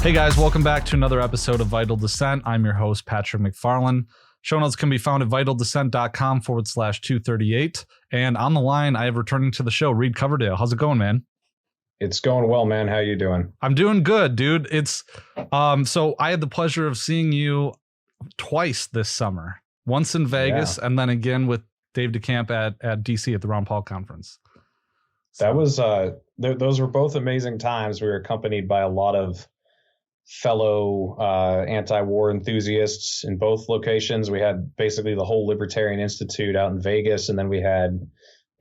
Hey guys, welcome back to another episode of Vital Dissent. I'm your host, Patrick McFarlane. Show notes can be found at vitaldissent.com/238. And on the line, I have returning to the show, Reed Coverdale. How's it going, man? It's going well, man. How you doing? I'm doing good, dude. It's so I had the pleasure of seeing you twice this summer. Once in Vegas, and then again with Dave DeCamp at DC at the Ron Paul conference. That was those were both amazing times. We were accompanied by a lot of fellow anti-war enthusiasts in both locations. We had basically the whole Libertarian Institute out in Vegas, and then we had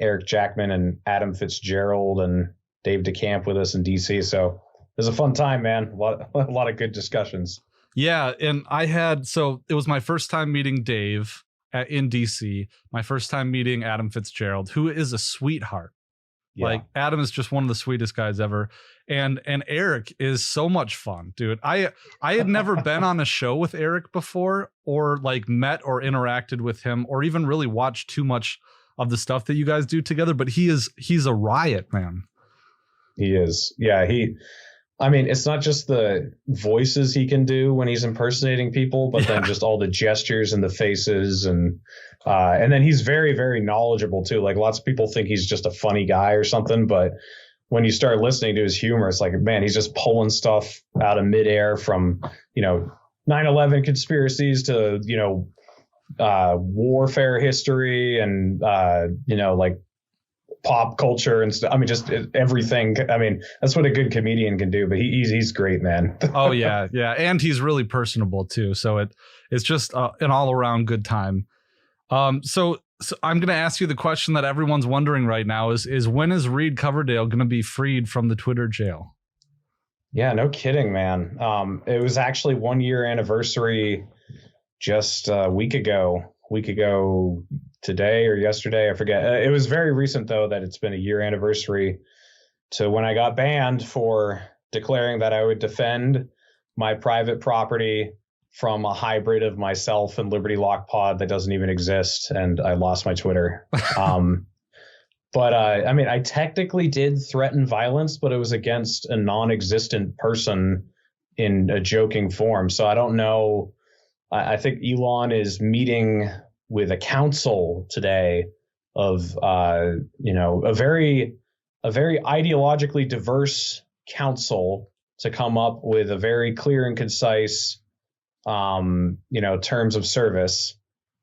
Eric Jackman and Adam Fitzgerald and Dave DeCamp with us in DC. So it was a fun time, man. A lot of good discussions. Yeah, and it was my first time meeting Dave in DC, my first time meeting Adam Fitzgerald, who is a sweetheart. Yeah. Like, Adam is just one of the sweetest guys ever. And Eric is so much fun, dude. I had never been on a show with Eric before, or like met or interacted with him, or even really watched too much of the stuff that you guys do together. But he's a riot, man. He is. Yeah, I mean, it's not just the voices he can do when he's impersonating people, but then just all the gestures and the faces, and then he's very, very knowledgeable too. Like, lots of people think he's just a funny guy or something, but when you start listening to his humor, it's like, man, he's just pulling stuff out of midair, from 9/11 conspiracies to warfare history and like pop culture and stuff. I mean, just everything. I mean, that's what a good comedian can do, but he's great, man. Oh yeah. And he's really personable too. So it's just an all around good time. So I'm going to ask you the question that everyone's wondering right now is when is Reed Coverdale going to be freed from the Twitter jail? Yeah, no kidding, man. It was actually 1 year anniversary just a week ago today or yesterday, I forget. It was very recent, though, that it's been a year anniversary to when I got banned for declaring that I would defend my private property from a hybrid of myself and Liberty Lock Pod that doesn't even exist, and I lost my Twitter. But I mean, I technically did threaten violence, but it was against a non-existent person in a joking form. So I don't know. I think Elon is meeting with a council today of a very ideologically diverse council to come up with a very clear and concise terms of service.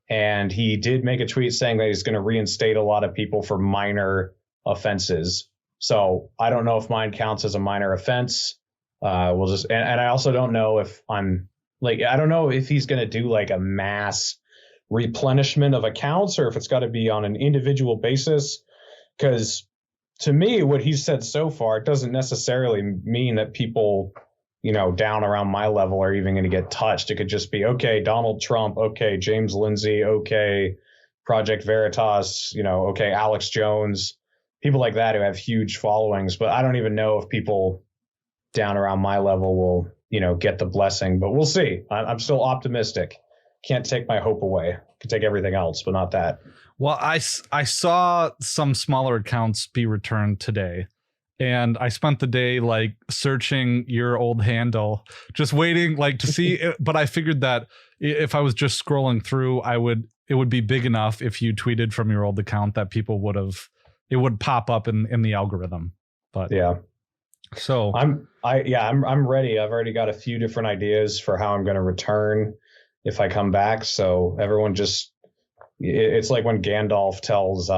And he did make a tweet saying that he's going to reinstate a lot of people for minor offenses. So I don't know if mine counts as a minor offense. And I also don't know if I don't know if he's going to do like a mass replenishment of accounts, or if it's got to be on an individual basis. Because to me, what he's said so far, it doesn't necessarily mean that people, down around my level are even going to get touched. It could just be, okay, Donald Trump, okay, James Lindsay, okay, Project Veritas, okay, Alex Jones, people like that who have huge followings. But I don't even know if people down around my level will, get the blessing. But we'll see. I'm still optimistic. Can't take my hope away. Can take everything else, but not that. Well, I saw some smaller accounts be returned today, and I spent the day like searching your old handle, just waiting to see it. But I figured that if I was just scrolling through, it would be big enough if you tweeted from your old account that people it would pop up in the algorithm. But yeah. So I'm ready. I've already got a few different ideas for how I'm going to return if I come back. So everyone it's like when Gandalf tells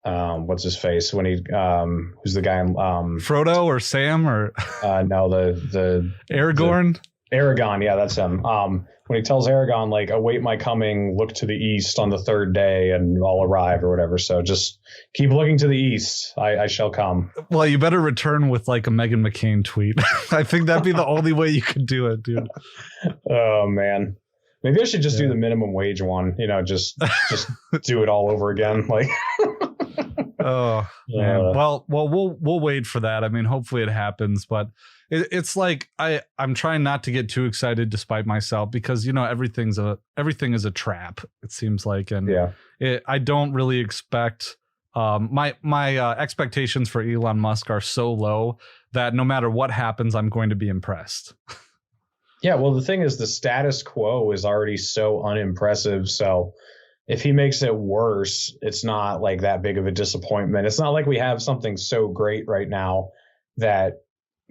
what's his face when he who's the guy Frodo or Sam or no the Aragorn. Aragorn, yeah, that's him. When he tells Aragorn, await my coming, look to the east on the third day and I'll arrive or whatever. So just keep looking to the east. I shall come. Well, you better return with a Meghan McCain tweet. I think that'd be the only way you could do it, dude. Oh man. Maybe I should just do the minimum wage one, just do it all over again. Oh man. Well, we'll wait for that. I mean, hopefully it happens, but it's like I'm trying not to get too excited despite myself, because everything is a trap, it seems like, and I don't really expect my expectations for Elon Musk are so low that no matter what happens, I'm going to be impressed. Yeah, well, the thing is, the status quo is already so unimpressive. So if he makes it worse, it's not like that big of a disappointment. It's not like we have something so great right now that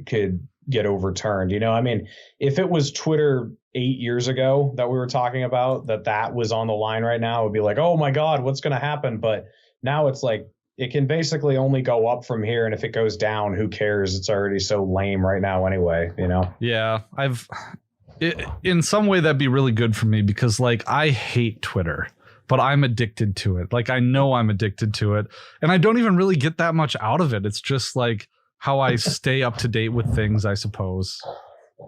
could get overturned. You know, I mean, if it was Twitter 8 years ago that we were talking about, that was on the line right now, it would be like, oh my God, what's going to happen? But now it's like, it can basically only go up from here. And if it goes down, who cares? It's already so lame right now anyway, you know? Yeah, in some way that'd be really good for me because like I hate Twitter, but I'm addicted to it. Like I know I'm addicted to it and I don't even really get that much out of it. It's just like how I stay up to date with things, I suppose.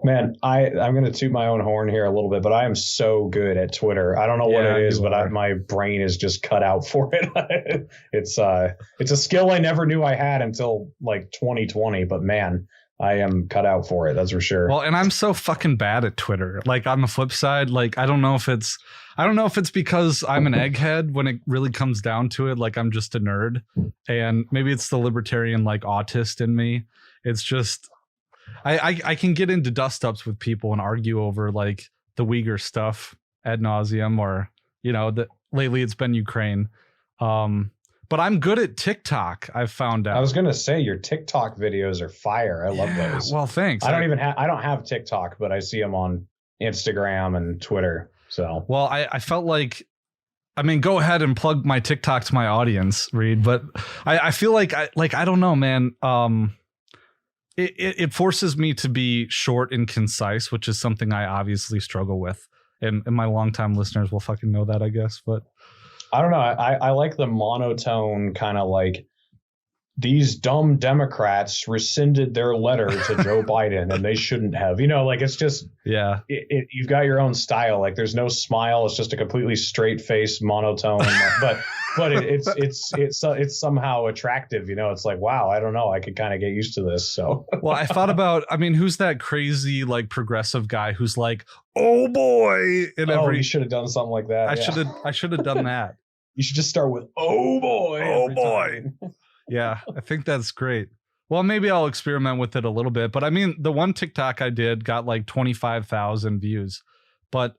Man, I'm going to toot my own horn here a little bit, but I am so good at Twitter. I don't know what it is, but my brain is just cut out for it. It's a skill I never knew I had until like 2020, but man, I am cut out for it. That's for sure. Well, and I'm so fucking bad at Twitter. Like on the flip side, like I don't know if it's because I'm an egghead when it really comes down to it. Like I'm just a nerd, and maybe it's the libertarian like autist in me. It's just I can get into dust ups with people and argue over like the Uyghur stuff ad nauseum, or you know that lately it's been Ukraine. But I'm good at TikTok. I've found out. I was gonna say your TikTok videos are fire. I love those. Well, thanks. I don't have TikTok, but I see them on Instagram and Twitter. So well, I felt like, I mean, go ahead and plug my TikTok to my audience, Reed. But I feel like I don't know, man. It forces me to be short and concise, which is something I obviously struggle with, and my longtime listeners will fucking know that, I guess. But I don't know. I like the monotone kind of like these dumb Democrats rescinded their letter to Joe Biden and they shouldn't have, you know, like it's just, yeah, you've got your own style. Like there's no smile. It's just a completely straight face monotone, but it's somehow attractive. You know, it's like, wow, I don't know. I could kind of get used to this. So, well, I thought about, I mean, who's that crazy, like progressive guy who's like, oh boy. You should have done something like that. I should have done that. You should just start with, oh boy. Oh boy. Yeah, I think that's great. Well, maybe I'll experiment with it a little bit. But I mean, the one TikTok I did got like 25,000 views. But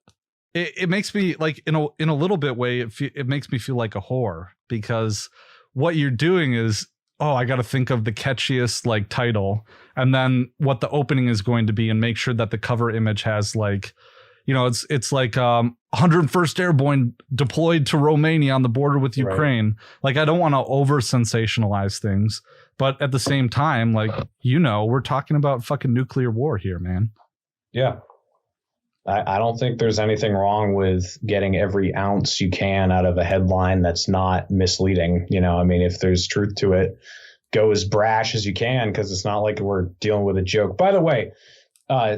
it makes me like in a little bit way, it makes me feel like a whore, because what you're doing is, oh, I got to think of the catchiest like title and then what the opening is going to be and make sure that the cover image has like, you know, it's like 101st Airborne deployed to Romania on the border with Ukraine. Right. Like, I don't want to over sensationalize things, but at the same time, like, you know, we're talking about fucking nuclear war here, man. Yeah. I don't think there's anything wrong with getting every ounce you can out of a headline that's not misleading. You know, I mean, if there's truth to it, go as brash as you can, because it's not like we're dealing with a joke. By the way,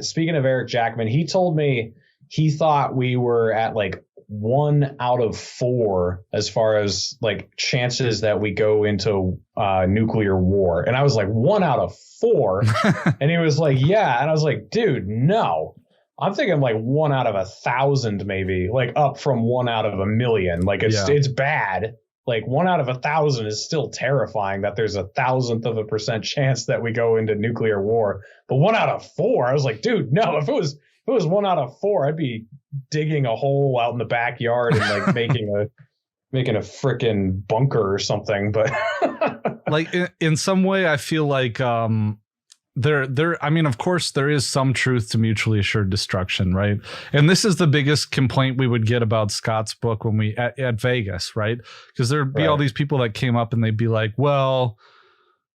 speaking of Eric Jackman, he told me he thought we were at like 1 out of 4 as far as like chances that we go into nuclear war. And I was like, 1 out of 4? And he was like, yeah. And I was like, dude, no. I'm thinking like 1 out of 1,000, maybe, like up from 1 out of 1,000,000. Like it's bad. Like 1 out of 1,000 is still terrifying that there's 1,000% chance that we go into nuclear war. But 1 out of 4, I was like, dude, no. If it was 1 out of 4, I'd be digging a hole out in the backyard and like making a frickin' bunker or something. But like in some way, I feel like I mean, of course, there is some truth to mutually assured destruction, right? And this is the biggest complaint we would get about Scott's book when we at Vegas, right? Because there'd be all these people that came up and they'd be like, well,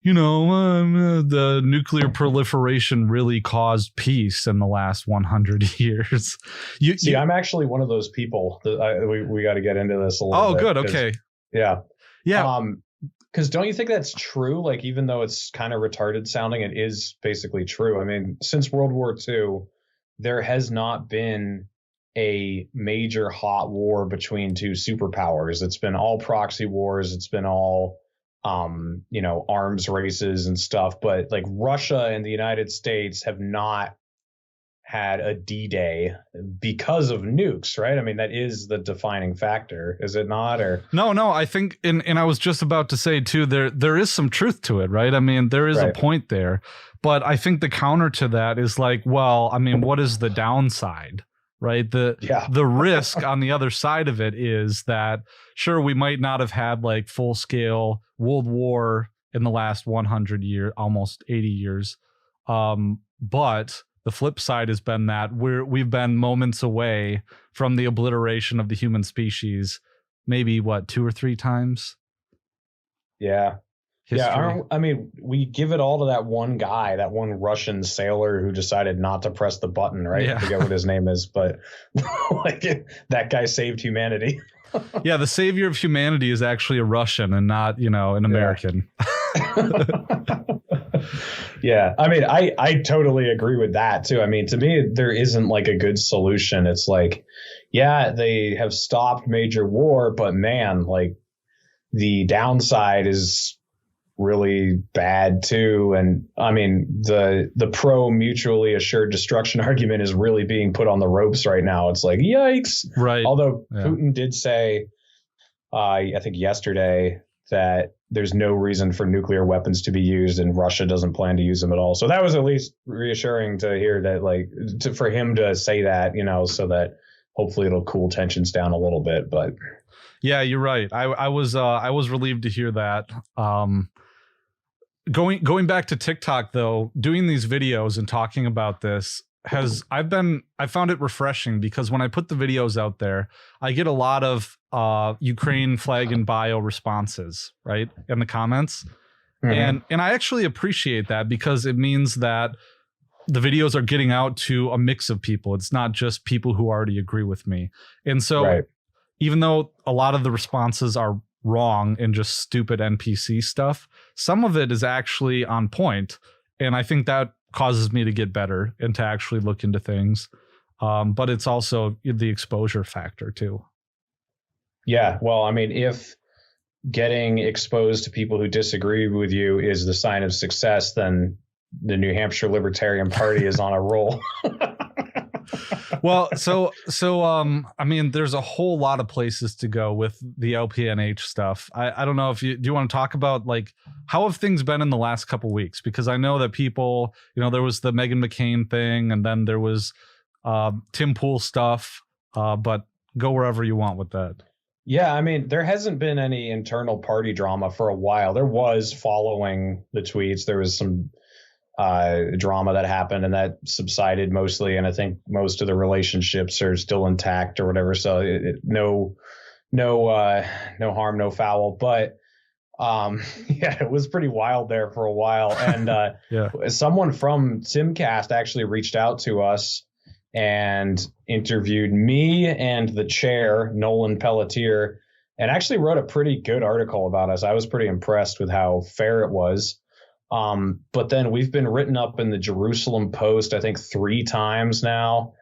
you know, the nuclear proliferation really caused peace in the last 100 years. I'm actually one of those people that we got to get into this a little bit. Oh, good. Okay. Yeah. Yeah. Because don't you think that's true? Like, even though it's kind of retarded sounding, it is basically true. I mean, since World War II, there has not been a major hot war between two superpowers. It's been all proxy wars. It's been all, you know, arms races and stuff. But like Russia and the United States have not had a D-Day because of nukes, right? I mean, that is the defining factor, is it not? Or no, I think, and I was just about to say too, there is some truth to it, right? I mean, there is a point there, but I think the counter to that is like, well, I mean, what is the downside, right? The risk on the other side of it is that, sure, we might not have had like full scale World War in the last 100 years, almost 80 years, but the flip side has been that we've been moments away from the obliteration of the human species, maybe 2 or 3 times. Yeah. Yeah. I mean, we give it all to that one guy, that one Russian sailor who decided not to press the button, right? Yeah. I forget what his name is, but like that guy saved humanity. Yeah. The savior of humanity is actually a Russian and not, an American. Yeah. I mean, I totally agree with that too. I mean, to me, there isn't like a good solution. It's like, yeah, they have stopped major war, but man, like the downside is really bad too. And I mean, the pro mutually assured destruction argument is really being put on the ropes right now. It's like, yikes. Right. Although Putin did say, I think yesterday, that there's no reason for nuclear weapons to be used and Russia doesn't plan to use them at all. So that was at least reassuring to hear that, for him to say that, so that hopefully it'll cool tensions down a little bit. But yeah, you're right. I was relieved to hear that. Going back to TikTok though, doing these videos and talking about this I found it refreshing, because when I put the videos out there, I get a lot of Ukraine flag and bio responses, right, in the comments. Mm-hmm. And I actually appreciate that, because it means that the videos are getting out to a mix of people. It's not just people who already agree with me. And so even though a lot of the responses are wrong and just stupid NPC stuff, some of it is actually on point. And I think that causes me to get better and to actually look into things. But it's also the exposure factor too. Yeah. Well, I mean, if getting exposed to people who disagree with you is the sign of success, then the New Hampshire Libertarian Party is on a roll. Well, so I mean, there's a whole lot of places to go with the LPNH stuff. I don't know if do you want to talk about like how have things been in the last couple weeks? Because I know that people, there was the Meghan McCain thing, and then there was Tim Pool stuff. But go wherever you want with that. Yeah, I mean, there hasn't been any internal party drama for a while. There was following the tweets. There was some drama that happened, and that subsided mostly. And I think most of the relationships are still intact or whatever. So no harm, no foul. But yeah, it was pretty wild there for a while. And someone from Simcast actually reached out to us and interviewed me and the chair, Nolan Pelletier, and actually wrote a pretty good article about us. I was pretty impressed with how fair it was. But then we've been written up in the Jerusalem Post, I think 3 times now.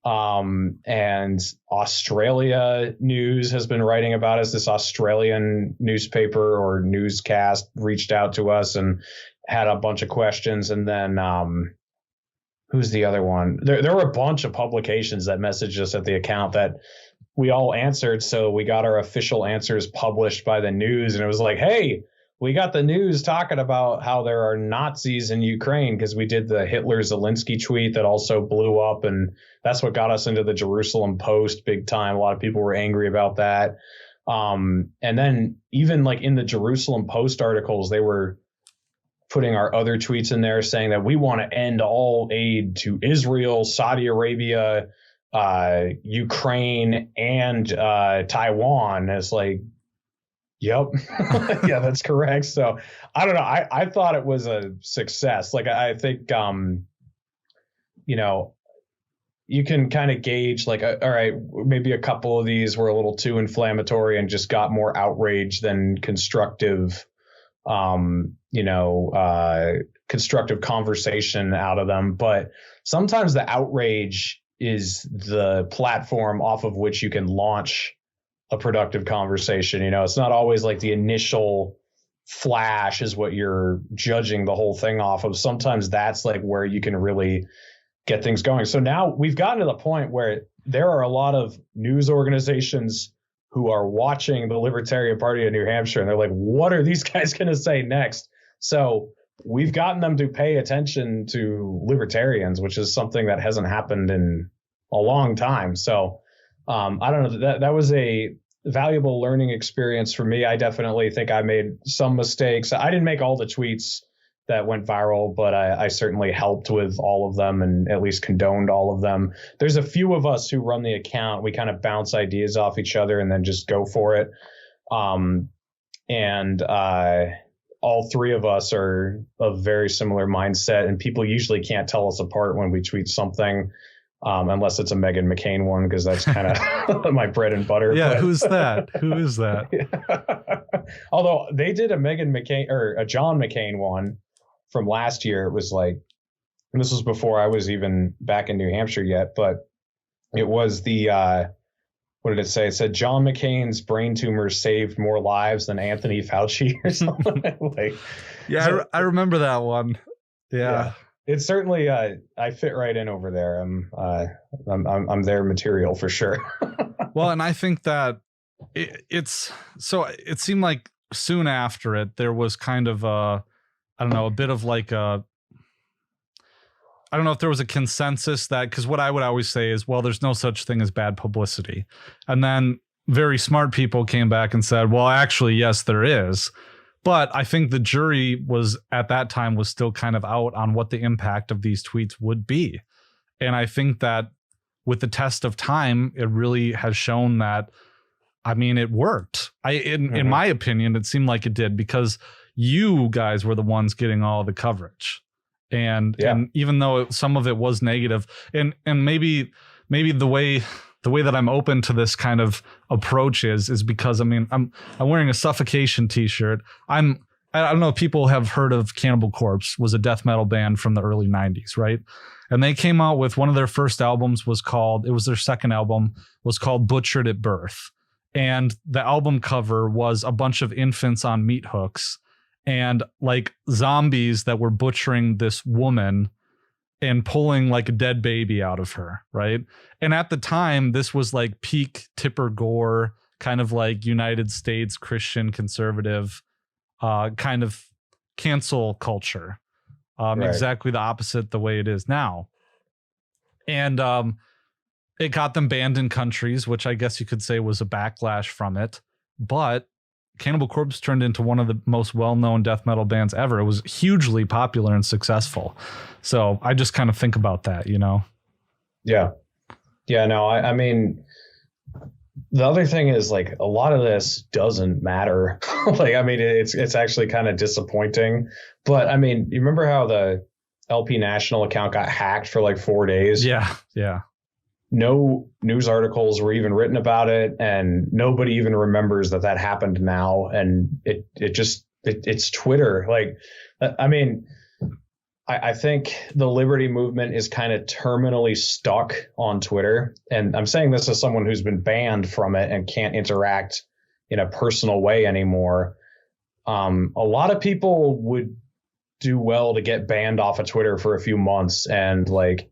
And Australia News has been writing about us. This Australian newspaper or newscast reached out to us and had a bunch of questions. And then, who's the other one? There were a bunch of publications that messaged us at the account that we all answered. So we got our official answers published by the news. And it was like, hey, we got the news talking about how there are Nazis in Ukraine, because we did the Hitler Zelensky tweet that also blew up. And that's what got us into the Jerusalem Post big time. A lot of people were angry about that. And then even like in the Jerusalem Post articles, they were putting our other tweets in there saying that we want to end all aid to Israel, Saudi Arabia, Ukraine, and Taiwan. It's like, yep. Yeah, that's correct. So I don't know. I thought it was a success. Like, I think, you can kind of gauge like, all right, maybe a couple of these were a little too inflammatory and just got more outrage than constructive, constructive conversation out of them. But sometimes the outrage is the platform off of which you can launch a productive conversation. It's not always like the initial flash is what you're judging the whole thing off of. Sometimes that's like where you can really get things going. So now we've gotten to the point where there are a lot of news organizations who are watching the Libertarian Party of New Hampshire, and they're like, what are these guys going to say next? So we've gotten them to pay attention to libertarians, which is something that hasn't happened in a long time. So I don't know, that was a valuable learning experience for me. I definitely think I made some mistakes. I didn't make all the tweets that went viral, but I certainly helped with all of them and at least condoned all of them. There's a few of us who run the account. We kind of bounce ideas off each other and then just go for it. All three of us are of very similar mindset, and people usually can't tell us apart when we tweet something, unless it's a Meghan McCain one, because that's kind of my bread and butter. Yeah, who's that? Who is that? Although they did a Meghan McCain or a John McCain one from last year. It was like, and this was before I was even back in New Hampshire yet, but it was the what did it say? It said John McCain's brain tumor saved more lives than Anthony Fauci or something. Like, yeah, so, I remember that one. Yeah. It's certainly I fit right in over there. I'm their material for sure. Well, and I think that it seemed like soon after it there was kind of a bit of like I don't know if there was a consensus that, because what I would always say is, well, there's no such thing as bad publicity. And then very smart people came back and said, well, actually, yes, there is. But I think the jury was at that time was still kind of out on what the impact of these tweets would be. And I think that with the test of time, it really has shown that, I mean, it worked. In my opinion, it seemed like it did, because you guys were the ones getting all the coverage. And even though some of it was negative, and maybe the way that I'm open to this kind of approach is because, I mean, I'm wearing a Suffocation t-shirt. I don't know if people have heard of Cannibal Corpse, was a death metal band from the early 90s, right? And they came out with one of their first albums it was their second album, was called Butchered at Birth. And the album cover was a bunch of infants on meat hooks and like zombies that were butchering this woman and pulling like a dead baby out of her, right? And at the time, this was like peak Tipper Gore, kind of like United States Christian conservative kind of cancel culture. Right. Exactly the opposite the way it is now. And it got them banned in countries, which I guess you could say was a backlash from it. But Cannibal Corpse turned into one of the most well-known death metal bands ever. It was hugely popular and successful. So I just kind of think about that, you know? Yeah. Yeah, no, I mean, the other thing is like a lot of this doesn't matter. Like, I mean, it's actually kind of disappointing. But I mean, you remember how the LP National account got hacked for like 4 days? Yeah. Yeah. No news articles were even written about it, and nobody even remembers that happened now. And it's Twitter. Like, I mean, I think the liberty movement is kind of terminally stuck on Twitter. And I'm saying this as someone who's been banned from it and can't interact in a personal way anymore. A lot of people would do well to get banned off of Twitter for a few months and like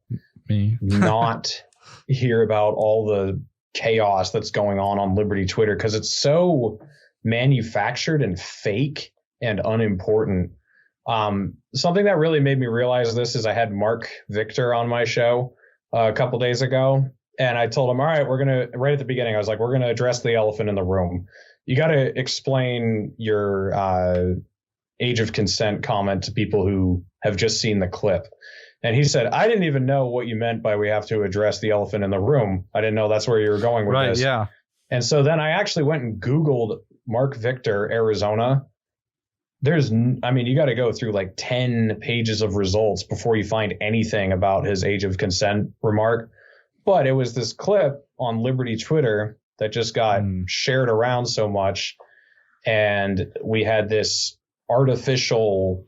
not hear about all the chaos that's going on Liberty Twitter, because it's so manufactured and fake and unimportant. Something that really made me realize this is I had Mark Victor on my show a couple days ago, and I told him, all right, right at the beginning, I was like, we're going to address the elephant in the room. You got to explain your age of consent comment to people who have just seen the clip. And he said, I didn't even know what you meant by we have to address the elephant in the room. I didn't know that's where you were going with this. Right, yeah. And so then I actually went and Googled Mark Victor, Arizona. You got to go through like 10 pages of results before you find anything about his age of consent remark. But it was this clip on Liberty Twitter that just got shared around so much. And we had this artificial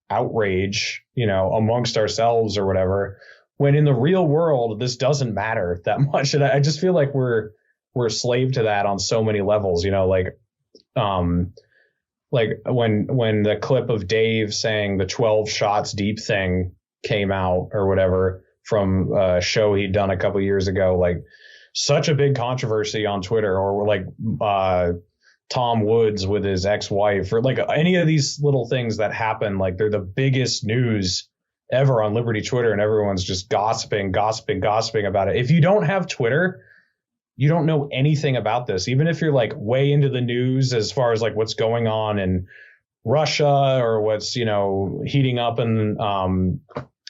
outrage, amongst ourselves or whatever, when in the real world, this doesn't matter that much. And I just feel like we're a slave to that on so many levels, like when the clip of Dave saying the 12 shots deep thing came out or whatever, from a show he'd done a couple years ago, like such a big controversy on Twitter, or like Tom Woods with his ex-wife, or like any of these little things that happen, like they're the biggest news ever on Liberty Twitter, and everyone's just gossiping about it. If you don't have Twitter, you don't know anything about this. Even if you're like way into the news as far as like what's going on in Russia or what's, heating up in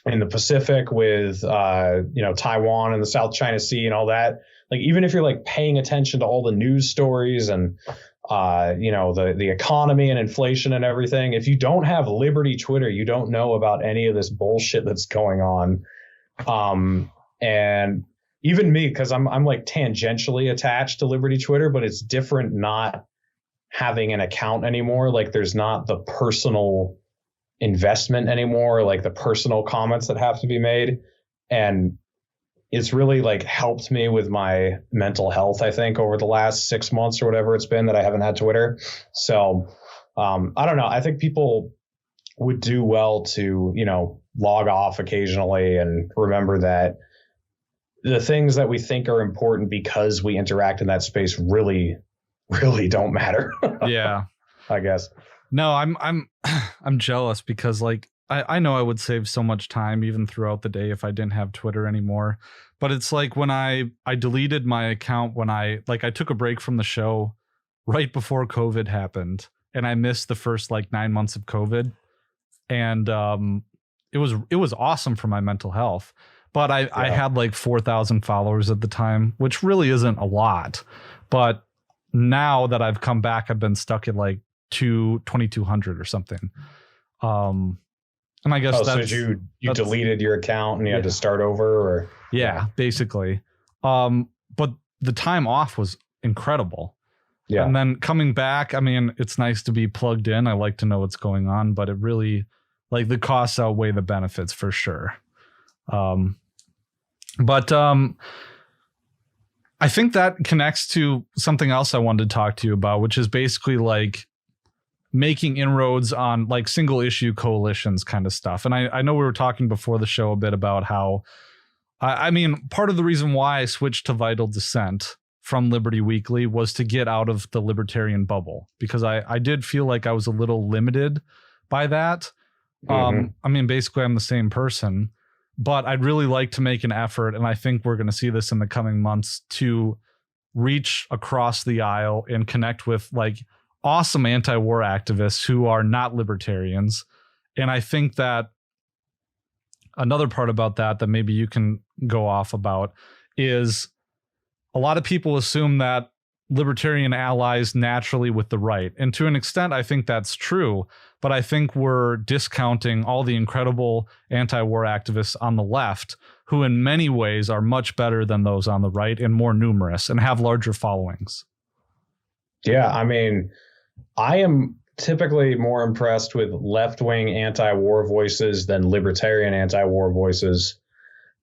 the Pacific with, Taiwan and the South China Sea and all that. Like, even if you're like paying attention to all the news stories and, the economy and inflation and everything, if you don't have Liberty Twitter, you don't know about any of this bullshit that's going on. And even me, because I'm like tangentially attached to Liberty Twitter, but it's different not having an account anymore. Like, there's not the personal investment anymore, like the personal comments that have to be made. And it's really like helped me with my mental health, I think, over the last 6 months or whatever it's been that I haven't had Twitter. So I don't know. I think people would do well to, log off occasionally and remember that the things that we think are important because we interact in that space really, really don't matter. Yeah, I guess. No, I'm jealous because like I know I would save so much time even throughout the day if I didn't have Twitter anymore. But it's like when I deleted my account when I took a break from the show right before COVID happened, and I missed the first like 9 months of COVID, and it was awesome for my mental health. But I had like 4,000 followers at the time, which really isn't a lot. But now that I've come back, I've been stuck at like 2,200 or something. And I guess that's, so you deleted your account and you had to start over, or basically. But the time off was incredible. Yeah. And then coming back, I mean, it's nice to be plugged in. I like to know what's going on, but it really, like, the costs outweigh the benefits for sure. But I think that connects to something else I wanted to talk to you about, which is basically like making inroads on like single issue coalitions kind of stuff. And I know we were talking before the show a bit about how, I mean, part of the reason why I switched to Vital Dissent from Liberty Weekly was to get out of the libertarian bubble, because I did feel like I was a little limited by that. Mm-hmm. I mean, basically I'm the same person, but I'd really like to make an effort, and I think we're going to see this in the coming months, to reach across the aisle and connect with like awesome anti-war activists who are not libertarians. And I think that another part about that maybe you can go off about is a lot of people assume that libertarian allies naturally with the right. And to an extent, I think that's true. But I think we're discounting all the incredible anti-war activists on the left, who in many ways are much better than those on the right and more numerous and have larger followings. Yeah, I mean, I am typically more impressed with left-wing anti-war voices than libertarian anti-war voices.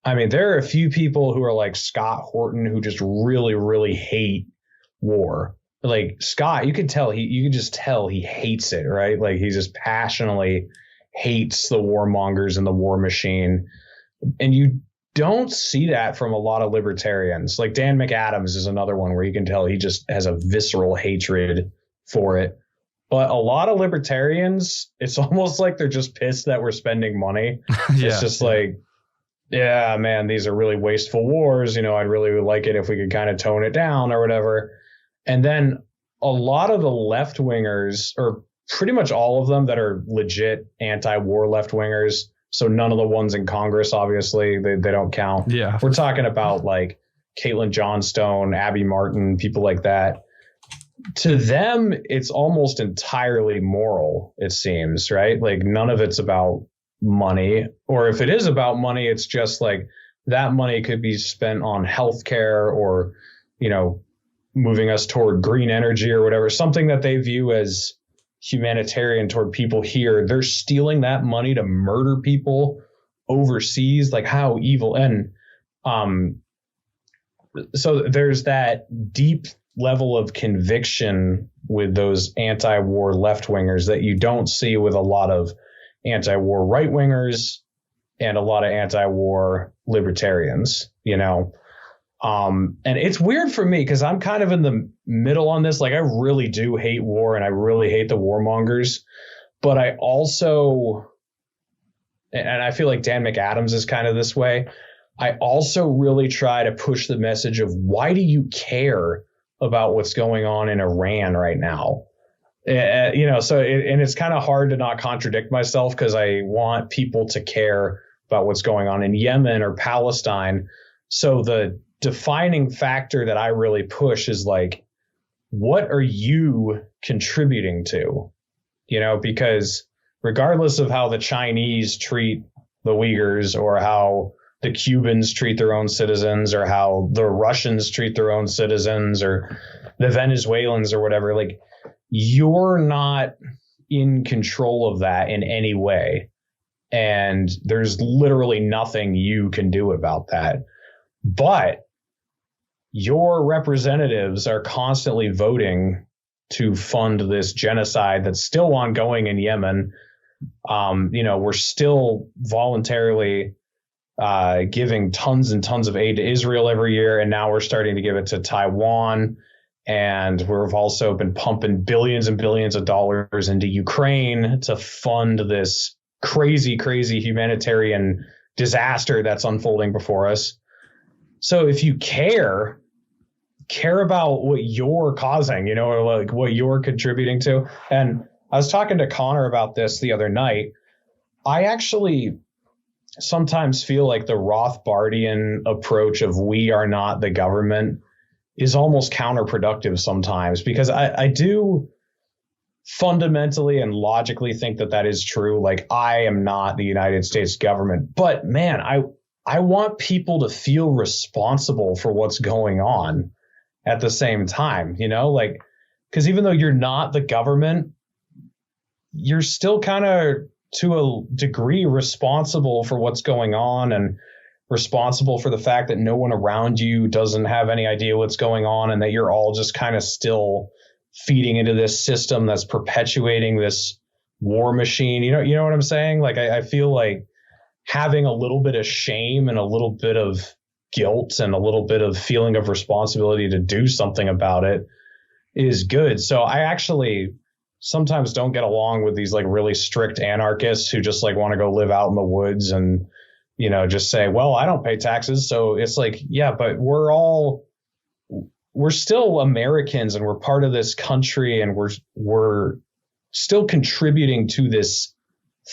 I mean, there are a few people who are like Scott Horton who just really, really hate war. Like Scott, you can just tell he hates it, right? Like he just passionately hates the warmongers and the war machine. And you don't see that from a lot of libertarians. Like Dan McAdams is another one where you can tell he just has a visceral hatred for it. But a lot of libertarians, it's almost like they're just pissed that we're spending money. It's just like, yeah, man, these are really wasteful wars. I'd really like it if we could kind of tone it down or whatever. And then a lot of the left wingers, or pretty much all of them that are legit anti-war left wingers, so none of the ones in Congress, obviously, they don't count. Yeah, we're talking about like Caitlin Johnstone, Abby Martin, people like that. To them, it's almost entirely moral, it seems, right? Like none of it's about money, or if it is about money, it's just like that money could be spent on healthcare or, moving us toward green energy or whatever, something that they view as humanitarian toward people here. They're stealing that money to murder people overseas. Like how evil. And so there's that deep level of conviction with those anti-war left wingers that you don't see with a lot of anti-war right wingers. and a lot of anti-war libertarians, you know. And it's weird for me because I'm kind of in the middle on this. Like, I really do hate war and I really hate the warmongers, but I also, and I feel like Dan McAdams is kind of this way, I also really try to push the message of, why do you care about what's going on in Iran right now? You know, so and it's kind of hard to not contradict myself, because I want people to care about what's going on in Yemen or Palestine. So the defining factor that I really push is like, what are you contributing to? You know, because regardless of how the Chinese treat the Uyghurs, or how the Cubans treat their own citizens, or how the Russians treat their own citizens, or the Venezuelans or whatever, like, you're not in control of that in any way. And there's literally nothing you can do about that. But your representatives are constantly voting to fund this genocide that's still ongoing in Yemen. You know, we're still voluntarily giving tons and tons of aid to Israel every year, and now we're starting to give it to Taiwan. And we've also been pumping billions and billions of dollars into Ukraine to fund this crazy, crazy humanitarian disaster that's unfolding before us. So if you care about what you're causing, you know, or like what you're contributing to. And I was talking to Connor about this the other night. I actually sometimes feel like the Rothbardian approach of "we are not the government" is almost counterproductive sometimes, because I do fundamentally and logically think that is true. Like, I am not the United States government, but man, I want people to feel responsible for what's going on at the same time, you know, like, because even though you're not the government, you're still kind of, to a degree, responsible for what's going on, and responsible for the fact that no one around you doesn't have any idea what's going on, and that you're all just kind of still feeding into this system that's perpetuating this war machine. You know what I'm saying? Like, I feel like having a little bit of shame and a little bit of guilt and a little bit of feeling of responsibility to do something about it is good. So I actually sometimes don't get along with these like really strict anarchists who just like want to go live out in the woods and, you know, just say, well, I don't pay taxes. So it's like, yeah, but we're still Americans, and we're part of this country, and we're still contributing to this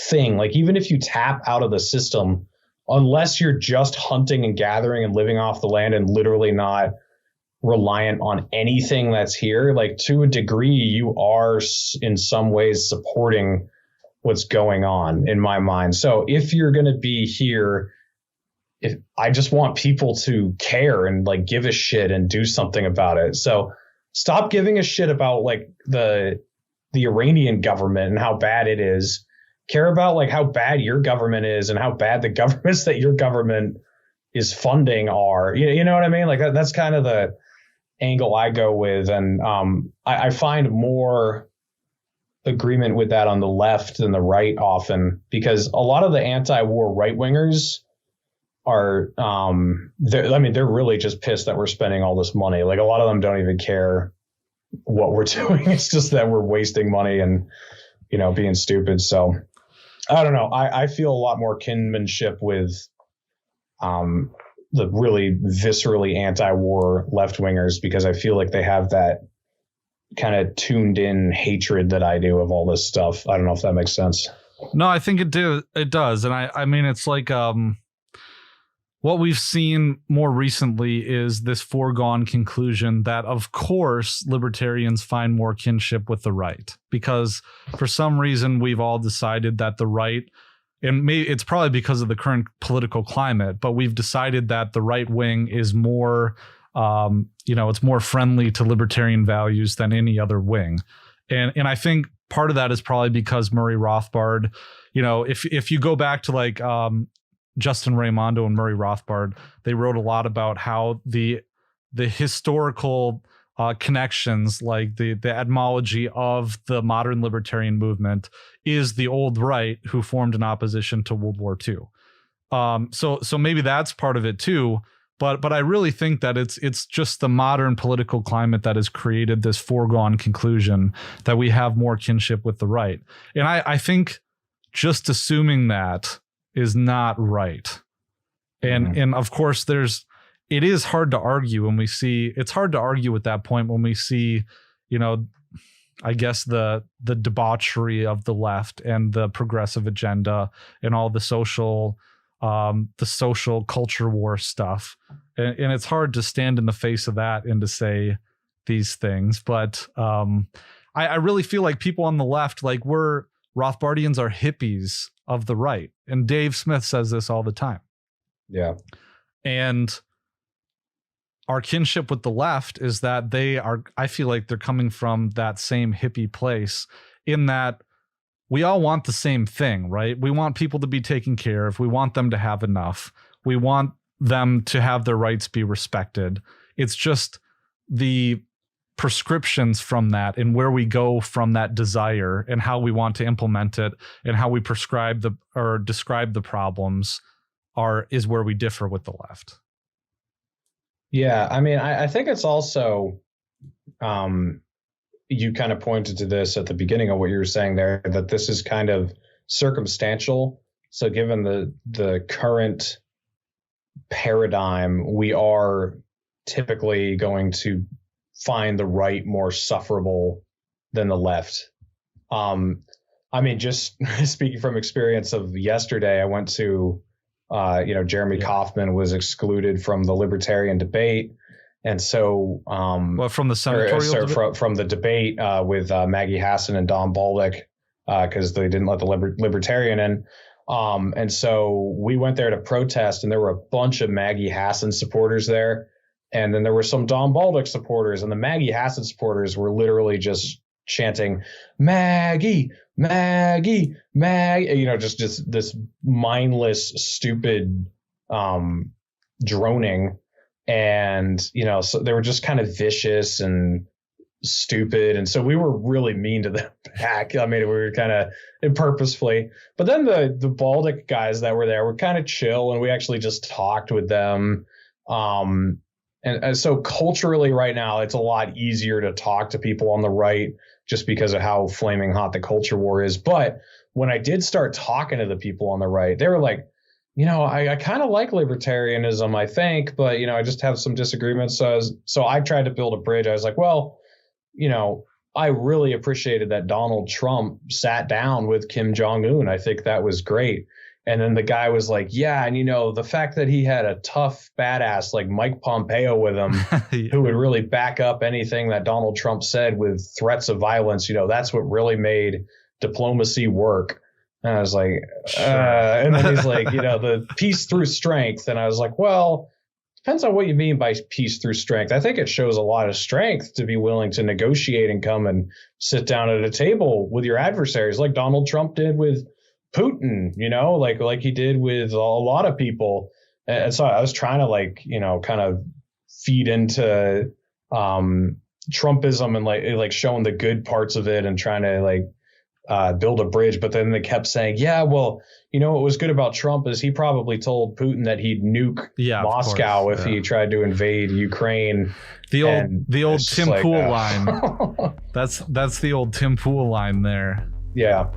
thing. Like, even if you tap out of the system, unless you're just hunting and gathering and living off the land and literally not reliant on anything that's here, like, to a degree, you are in some ways supporting what's going on, in my mind. So if you're going to be here, I just want people to care and like give a shit and do something about it. So stop giving a shit about like the Iranian government and how bad it is. Care about like how bad your government is and how bad the governments that your government is funding are. You know what I mean? Like, that's kind of the angle I go with. And I find more agreement with that on the left than the right often, because a lot of the anti-war right-wingers are, they're really just pissed that we're spending all this money. Like, a lot of them don't even care what we're doing. It's just that we're wasting money and, you know, being stupid. So I don't know. I feel a lot more kinship with the really viscerally anti-war left-wingers, because I feel like they have that kind of tuned in hatred that I do of all this stuff. I don't know if that makes sense. No, I think it does. And I mean, it's like what we've seen more recently is this foregone conclusion that, of course, libertarians find more kinship with the right, because for some reason we've all decided that the right, and maybe it's probably because of the current political climate, but we've decided that the right wing is more it's more friendly to libertarian values than any other wing. And I think part of that is probably because Murray Rothbard, you know, if you go back to like Justin Raimondo and Murray Rothbard, they wrote a lot about how the historical connections, like the etymology of the modern libertarian movement is the old right who formed an opposition to World War II. So maybe that's part of it too. But I really think that it's just the modern political climate that has created this foregone conclusion that we have more kinship with the right. And I think just assuming that is not right. And of course it is hard to argue when we see, it's hard to argue at that point when we see, you know, I guess the debauchery of the left and the progressive agenda and all the social culture war stuff. And it's hard to stand in the face of that and to say these things. But I really feel like people on the left, like Rothbardians are hippies of the right. And Dave Smith says this all the time. Yeah. And our kinship with the left is that I feel like they're coming from that same hippie place, in that we all want the same thing, right? We want people to be taken care of. We want them to have enough. We want them to have their rights be respected. It's just the prescriptions from that and where we go from that desire and how we want to implement it and how we describe the problems is where we differ with the left. Yeah, I mean, I think it's also, you kind of pointed to this at the beginning of what you were saying there, that this is kind of circumstantial. So given the current paradigm, we are typically going to find the right more sufferable than the left. I mean, just speaking from experience of yesterday, I went to, Jeremy Kauffman was excluded from the libertarian debate. And so, from the senatorial debate? From the debate with Maggie Hassan and Don Baldock, because they didn't let the libertarian in. And so we went there to protest, and there were a bunch of Maggie Hassan supporters there. And then there were some Don Baldock supporters, and the Maggie Hassan supporters were literally just chanting, Maggie, Maggie, Maggie, just this mindless, stupid droning. And, so they were just kind of vicious and stupid. And so we were really mean to them back. I mean, we were kind of purposefully. But then the Baldock guys that were there were kind of chill, and we actually just talked with them. And so culturally right now, it's a lot easier to talk to people on the right just because of how flaming hot the culture war is. But when I did start talking to the people on the right, they were like, I kind of like libertarianism, I think, but, I just have some disagreements. So I tried to build a bridge. I was like, well, I really appreciated that Donald Trump sat down with Kim Jong-un. I think that was great. And then the guy was like, yeah, and the fact that he had a tough badass like Mike Pompeo with him, who would really back up anything that Donald Trump said with threats of violence, that's what really made diplomacy work. And I was like, and then he's like, the peace through strength. And I was like, well, depends on what you mean by peace through strength. I think it shows a lot of strength to be willing to negotiate and come and sit down at a table with your adversaries, like Donald Trump did with Putin, like he did with a lot of people. And so I was trying to kind of feed into Trumpism and like showing the good parts of it and trying to build a bridge. But then they kept saying, yeah, well, what was good about Trump is he probably told Putin that he'd nuke Moscow if he tried to invade Ukraine. The old Tim Pool line. That's the old Tim Pool line there. Yeah.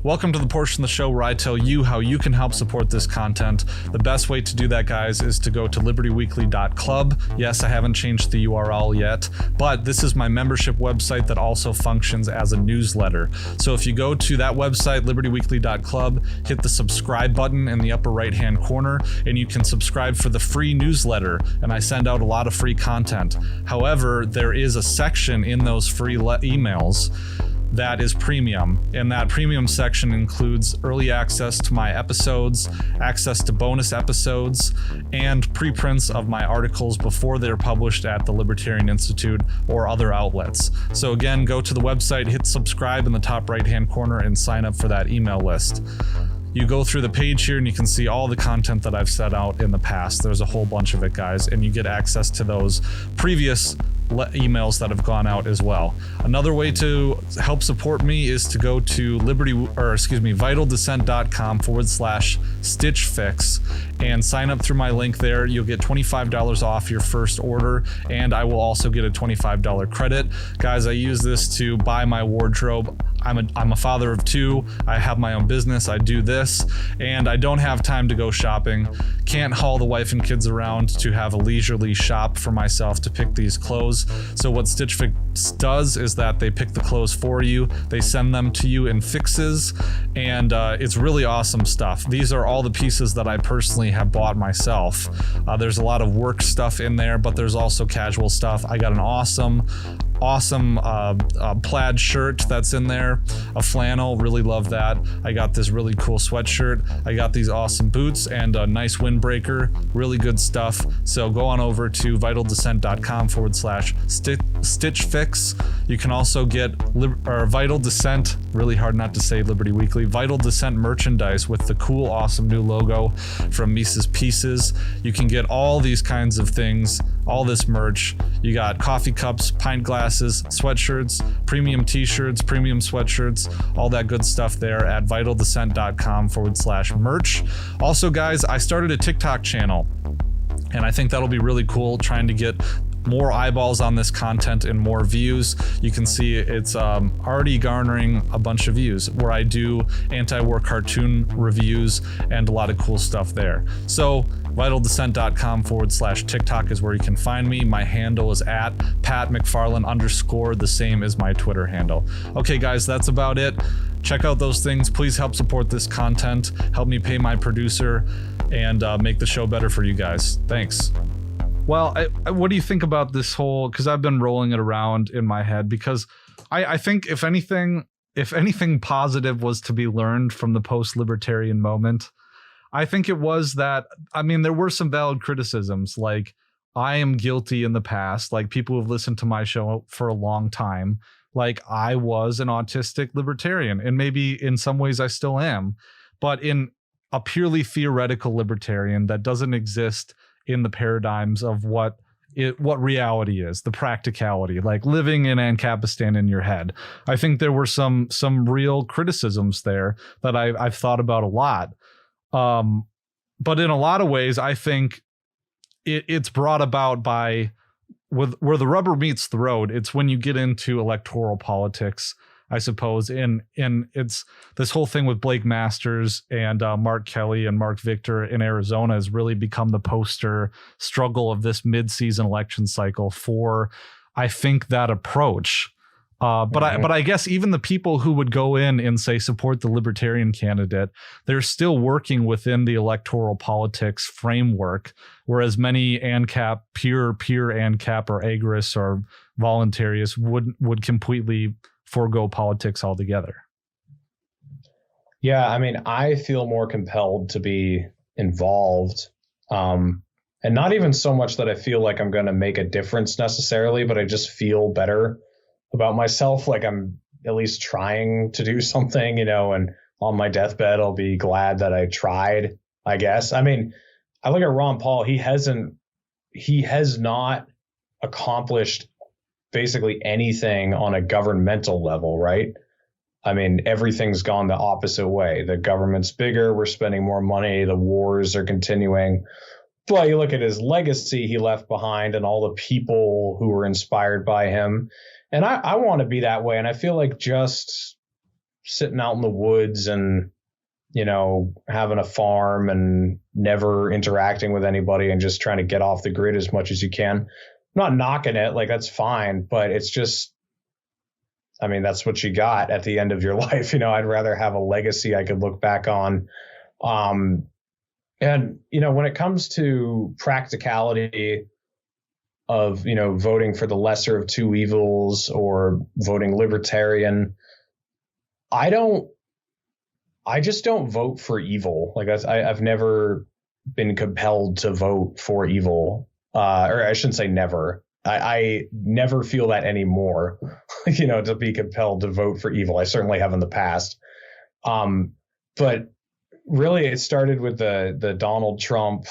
Welcome to the portion of the show where I tell you how you can help support this content. The best way to do that, guys, is to go to libertyweekly.club. Yes, I haven't changed the URL yet, but this is my membership website that also functions as a newsletter. So if you go to that website, libertyweekly.club, hit the subscribe button in the upper right-hand corner, and you can subscribe for the free newsletter, and I send out a lot of free content. However, there is a section in those free emails that is premium, and that premium section includes early access to my episodes, access to bonus episodes, and preprints of my articles before they're published at the Libertarian Institute or other outlets. So again, go to the website, hit subscribe in the top right hand corner, and sign up for that email list. You go through the page here and you can see all the content that I've set out in the past. There's a whole bunch of it, guys, and you get access to those previous emails that have gone out as well. Another way to help support me is to go to vitaldescent.com/stitchfix and sign up through my link there. You'll get $25 off your first order, and I will also get a $25 credit. Guys, I use this to buy my wardrobe. I'm a father of 2. I have my own business. I do this, and I don't have time to go shopping. Can't haul the wife and kids around to have a leisurely shop for myself to pick these clothes. So what Stitch Fix does is that they pick the clothes for you. They send them to you in fixes, and it's really awesome stuff. These are all the pieces that I personally have bought myself. There's a lot of work stuff in there, but there's also casual stuff. I got an awesome plaid shirt that's in there, a flannel, really love that. I got this really cool sweatshirt. I got these awesome boots and a nice windbreaker, really good stuff. So go on over to vitaldescent.com/stitchfix. You can also get Vital Descent, really hard not to say Liberty Weekly, Vital Descent merchandise with the cool, awesome new logo from Mises Pieces. You can get all these kinds of things, all this merch. You got coffee cups, pint glasses, sweatshirts, premium t-shirts, premium sweatshirts, all that good stuff there at vitaldescent.com/merch. Also, guys, I started a TikTok channel, and I think that'll be really cool, trying to get more eyeballs on this content and more views. You can see it's already garnering a bunch of views, where I do anti-war cartoon reviews and a lot of cool stuff there. So vitaldescent.com/TikTok is where you can find me. My handle is at @PatMcFarland_, the same as my Twitter handle. Okay, guys, that's about it. Check out those things. Please help support this content. Help me pay my producer and make the show better for you guys. Thanks. Well, what do you think about this whole, because I've been rolling it around in my head, because I think if anything positive was to be learned from the post-libertarian moment, I think it was that, I mean, there were some valid criticisms, like I am guilty in the past, like people who've listened to my show for a long time, like I was an autistic libertarian, and maybe in some ways I still am, but in a purely theoretical libertarian that doesn't exist in the paradigms of what reality is, the practicality, like living in Ancapistan in your head. I think there were some real criticisms there that I've thought about a lot. But in a lot of ways, I think it's brought about by where the rubber meets the road. It's when you get into electoral politics, I suppose. And it's this whole thing with Blake Masters and Mark Kelly and Mark Victor in Arizona has really become the poster struggle of this mid-season election cycle for, I think, that approach. But I guess even the people who would go in and say support the libertarian candidate, they're still working within the electoral politics framework, whereas many ANCAP, pure ANCAP or agorists or voluntarists would completely forego politics altogether. Yeah, I mean, I feel more compelled to be involved. And not even so much that I feel like I'm going to make a difference necessarily, but I just feel better about myself. Like I'm at least trying to do something, and on my deathbed, I'll be glad that I tried, I guess. I mean, I look at Ron Paul, he has not accomplished basically anything on a governmental level, right? I mean, everything's gone the opposite way. The government's bigger. We're spending more money. The wars are continuing. But you look at his legacy he left behind and all the people who were inspired by him. And I want to be that way. And I feel like just sitting out in the woods and, having a farm and never interacting with anybody and just trying to get off the grid as much as you can. I'm not knocking it, like that's fine, but it's just, I mean, that's what you got at the end of your life. I'd rather have a legacy I could look back on. And, when it comes to practicality of, voting for the lesser of two evils or voting libertarian, I just don't vote for evil. Like I've never been compelled to vote for evil. Or I shouldn't say never. I never feel that anymore, to be compelled to vote for evil. I certainly have in the past. But really it started with the Donald Trump,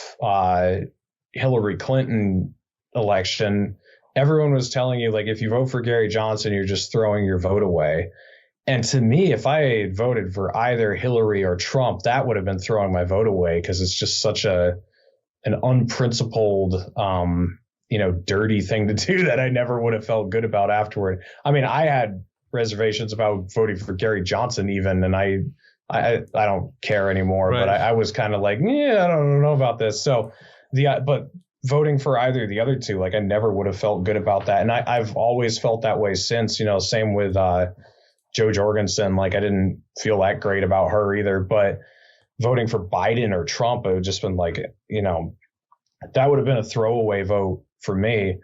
Hillary Clinton election. everyone was telling you, like, if you vote for Gary Johnson, you're just throwing your vote away. And to me, if I had voted for either Hillary or Trump, that would have been throwing my vote away, because it's just such an unprincipled, dirty thing to do that I never would have felt good about afterward. I mean, I had reservations about voting for Gary Johnson even, and I don't care anymore. Right. But I was kind of like, I don't know about this. So but voting for either of the other two, like, I never would have felt good about that. And I've always felt that way since, same with Jo Jorgensen. Like, I didn't feel that great about her either. But voting for Biden or Trump, it would just been like, that would have been a throwaway vote for me.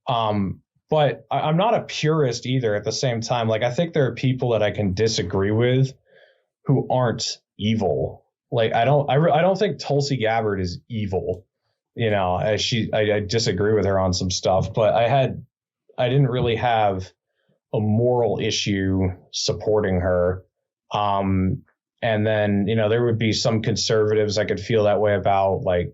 But I'm not a purist either at the same time. Like, I think there are people that I can disagree with who aren't evil. Like, I don't think Tulsi Gabbard is evil. I disagree with her on some stuff, but I didn't really have a moral issue supporting her. And then, there would be some conservatives I could feel that way about, like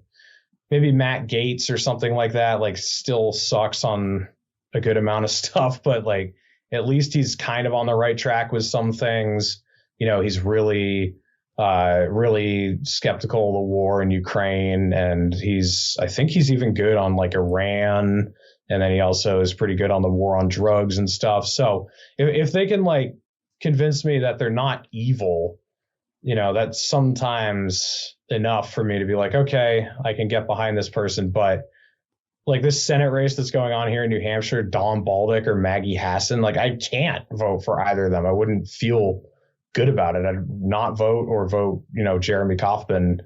maybe Matt Gaetz or something like that, like, still sucks on a good amount of stuff, but like, at least he's kind of on the right track with some things. He's really skeptical of the war in Ukraine, and I think he's even good on like Iran. And then he also is pretty good on the war on drugs and stuff. So if they can like convince me that they're not evil, that's sometimes enough for me to be like, okay, I can get behind this person. But like this Senate race that's going on here in New Hampshire, Don Baldick or Maggie Hassan, like, I can't vote for either of them. I wouldn't feel good about it. I'd not vote or vote, Jeremy Kauffman.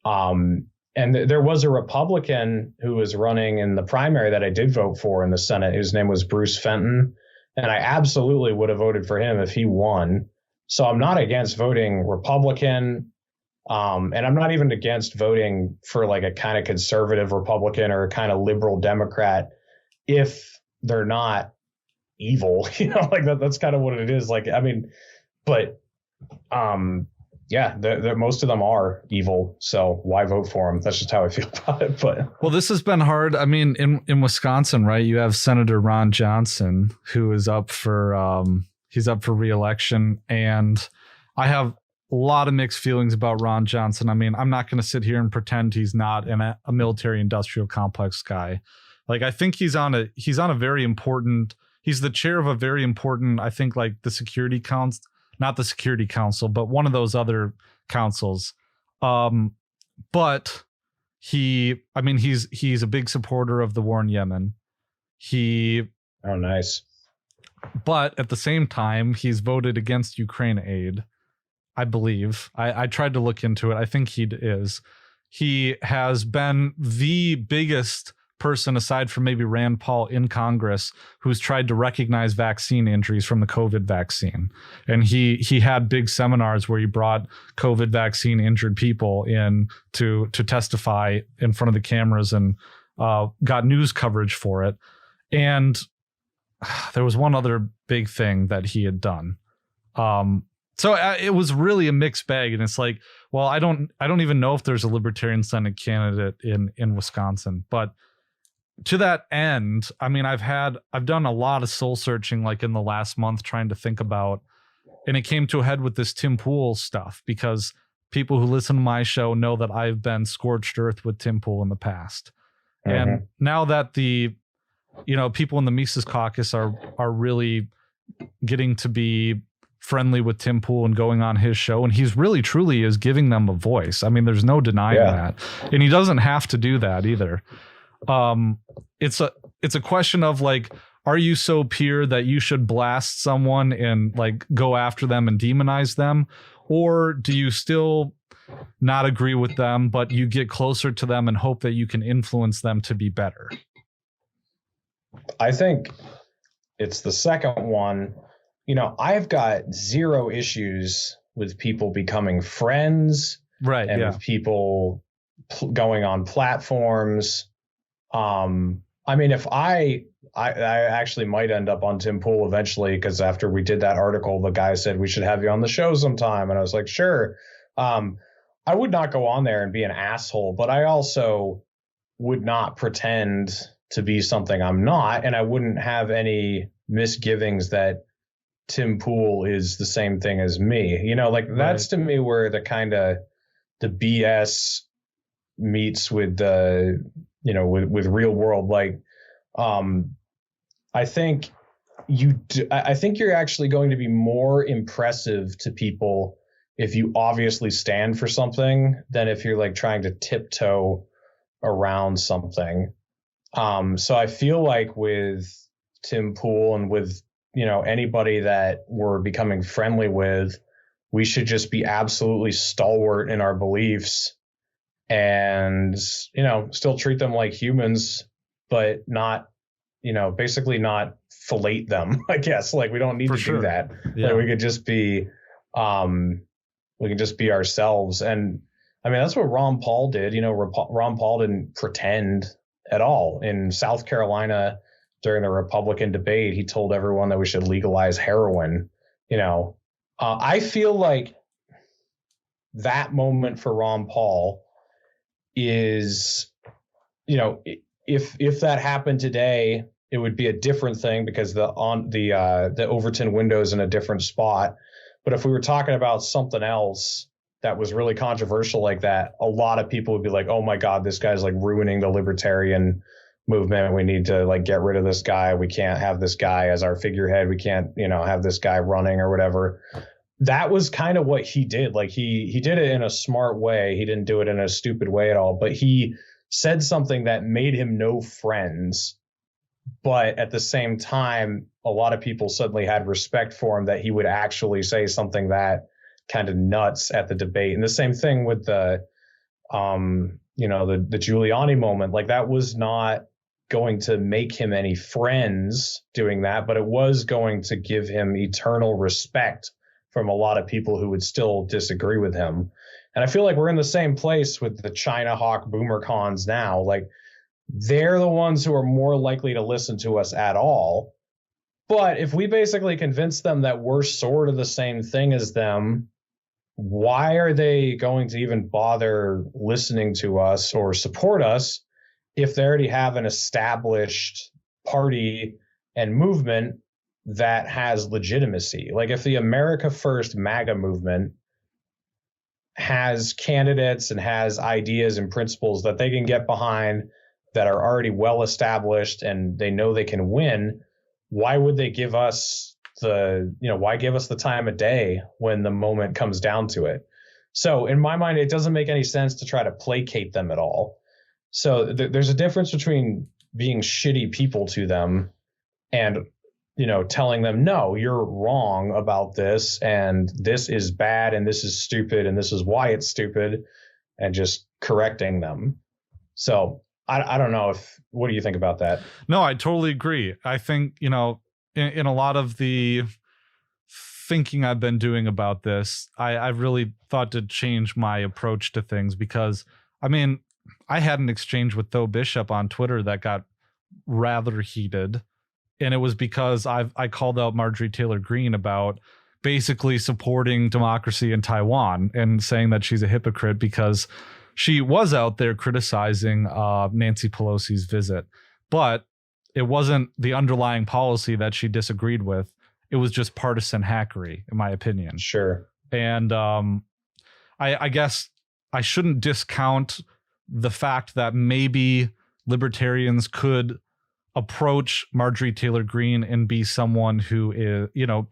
And there was a Republican who was running in the primary that I did vote for in the Senate. His name was Bruce Fenton. And I absolutely would have voted for him if he won. So I'm not against voting Republican. And I'm not even against voting for like a kind of conservative Republican or a kind of liberal Democrat if they're not evil, like that's kind of what it is. Like, I mean, but most of them are evil. So why vote for them? That's just how I feel about it. But well, this has been hard. I mean, in Wisconsin, right? You have Senator Ron Johnson, who is up for re-election, and I have a lot of mixed feelings about Ron Johnson. I mean, I'm not going to sit here and pretend he's not a military industrial complex guy. Like, I think he's on a very important. He's the chair of a very important, I think, like the Security Council. Not the Security Council, but one of those other councils. But he's a big supporter of the war in Yemen. Oh, nice. But at the same time, he's voted against Ukraine aid, I believe. I tried to look into it. I think he is. He has been the biggest person, aside from maybe Rand Paul, in Congress who's tried to recognize vaccine injuries from the COVID vaccine. And he had big seminars where he brought COVID vaccine injured people in to testify in front of the cameras, and got news coverage for it. And there was one other big thing that he had done. So it was really a mixed bag. And it's like, well, I don't even know if there's a Libertarian Senate candidate in Wisconsin, but to that end, I mean, I've done a lot of soul searching, like in the last month, trying to think about, and it came to a head with this Tim Pool stuff, because people who listen to my show know that I've been scorched earth with Tim Pool in the past. Mm-hmm. And now that the, people in the Mises Caucus are really getting to be friendly with Tim Pool and going on his show, and he's really truly is giving them a voice. I mean, there's no denying that. And he doesn't have to do that either. It's a question of like, are you so pure that you should blast someone and like go after them and demonize them? Or do you still not agree with them, but you get closer to them and hope that you can influence them to be better? I think it's the second one. I've got zero issues with people becoming friends, right? And with people going on platforms. I mean, if I actually might end up on Tim Pool eventually, because after we did that article, the guy said we should have you on the show sometime, and I was like, sure. I would not go on there and be an asshole, but I also would not pretend to be something I'm not, and I wouldn't have any misgivings that Tim Pool is the same thing as me. You know, like that's to me where the kind of the BS meets with the, you know, with real world. Like, I think I think you're actually going to be more impressive to people if you obviously stand for something than if you're like trying to tiptoe around something. So I feel like with Tim Pool and with, you know, anybody that we're becoming friendly with, we should just be absolutely stalwart in our beliefs and, you know, still treat them like humans, but not, you know, basically not fillet them, I guess. Like, we don't need to do that. Yeah. Like, we could just be, ourselves. And I mean, that's what Ron Paul did. You know, Ron Paul didn't pretend at all. In South Carolina, during the Republican debate, he told everyone that we should legalize heroin. You know, I feel like that moment for Ron Paul is, you know, if that happened today, it would be a different thing because the Overton window's in a different spot. But if we were talking about something else that was really controversial like that, a lot of people would be like, oh my God, this guy's like ruining the libertarian movement. We need to like get rid of this guy. We can't have this guy as our figurehead. We can't, you know, have this guy running or whatever. That was kind of what he did. Like he did it in a smart way. He didn't do it in a stupid way at all, but he said something that made him no friends. But at the same time, a lot of people suddenly had respect for him that he would actually say something that kind of nuts at the debate. And the same thing with the, you know, the Giuliani moment. Like, that was not going to make him any friends doing that, but it was going to give him eternal respect from a lot of people who would still disagree with him. And I feel like we're in the same place with the China Hawk boomer cons now. Like, they're the ones who are more likely to listen to us at all. But if we basically convince them that we're sort of the same thing as them, why are they going to even bother listening to us or support us if they already have an established party and movement that has legitimacy? Like, if the America First MAGA movement has candidates and has ideas and principles that they can get behind that are already well established and they know they can win, why would they give us why give us the time of day when the moment comes down to it? So in my mind, it doesn't make any sense to try to placate them at all. So there's a difference between being shitty people to them and, you know, telling them, no, you're wrong about this, and this is bad, and this is stupid, and this is why it's stupid, and just correcting them. So I don't know what do you think about that? No, I totally agree. I think, you know, in a lot of the thinking I've been doing about this, I've really thought to change my approach to things because, I mean, I had an exchange with Tho Bishop on Twitter that got rather heated. And it was because I called out Marjorie Taylor Greene about basically supporting democracy in Taiwan and saying that she's a hypocrite because she was out there criticizing Nancy Pelosi's visit. But it wasn't the underlying policy that she disagreed with. It was just partisan hackery, in my opinion. Sure. And I guess I shouldn't discount the fact that maybe libertarians could approach Marjorie Taylor Greene and be someone who is, you know,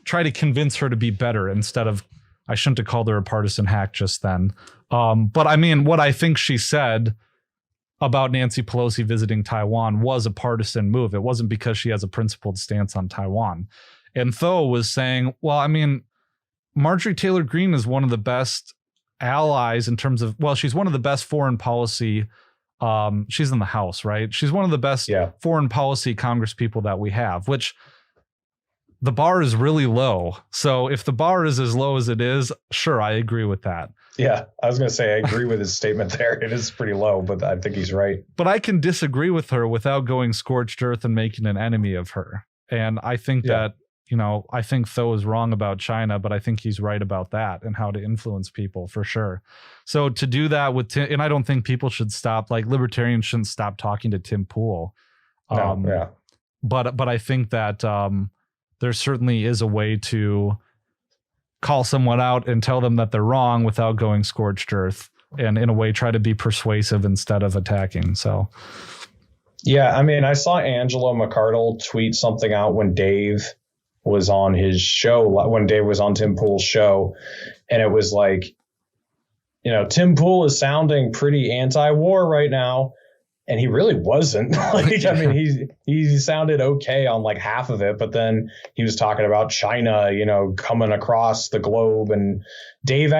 try to convince her to be better instead of, I shouldn't have called her a partisan hack just then. But I mean, what I think she said about Nancy Pelosi visiting Taiwan was a partisan move. It wasn't because she has a principled stance on Taiwan. And Tho was saying, well, I mean, Marjorie Taylor Greene is one of the best allies in terms of, well, she's one of the best foreign policy. She's in the House, right? She's one of the best foreign policy Congress people that we have, which the bar is really low. So if the bar is as low as it is, sure, I agree with that. Yeah, I was going to say, I agree with his statement there. It is pretty low, but I think he's right. But I can disagree with her without going scorched earth and making an enemy of her. And I think that I think Tho is wrong about China, but I think he's right about that and how to influence people for sure. So to do that with Tim, and I don't think people should stop, like libertarians shouldn't stop talking to Tim Pool. But I think that there certainly is a way to call someone out and tell them that they're wrong without going scorched earth, and in a way try to be persuasive instead of attacking. So. Yeah, I mean, I saw Angela McArdle tweet something out when Dave was on his show, when Dave was on Tim Pool's show, and it was like, Tim Pool is sounding pretty anti-war right now, and he really wasn't. I mean, he sounded okay on like half of it, but then he was talking about China, coming across the globe, and Dave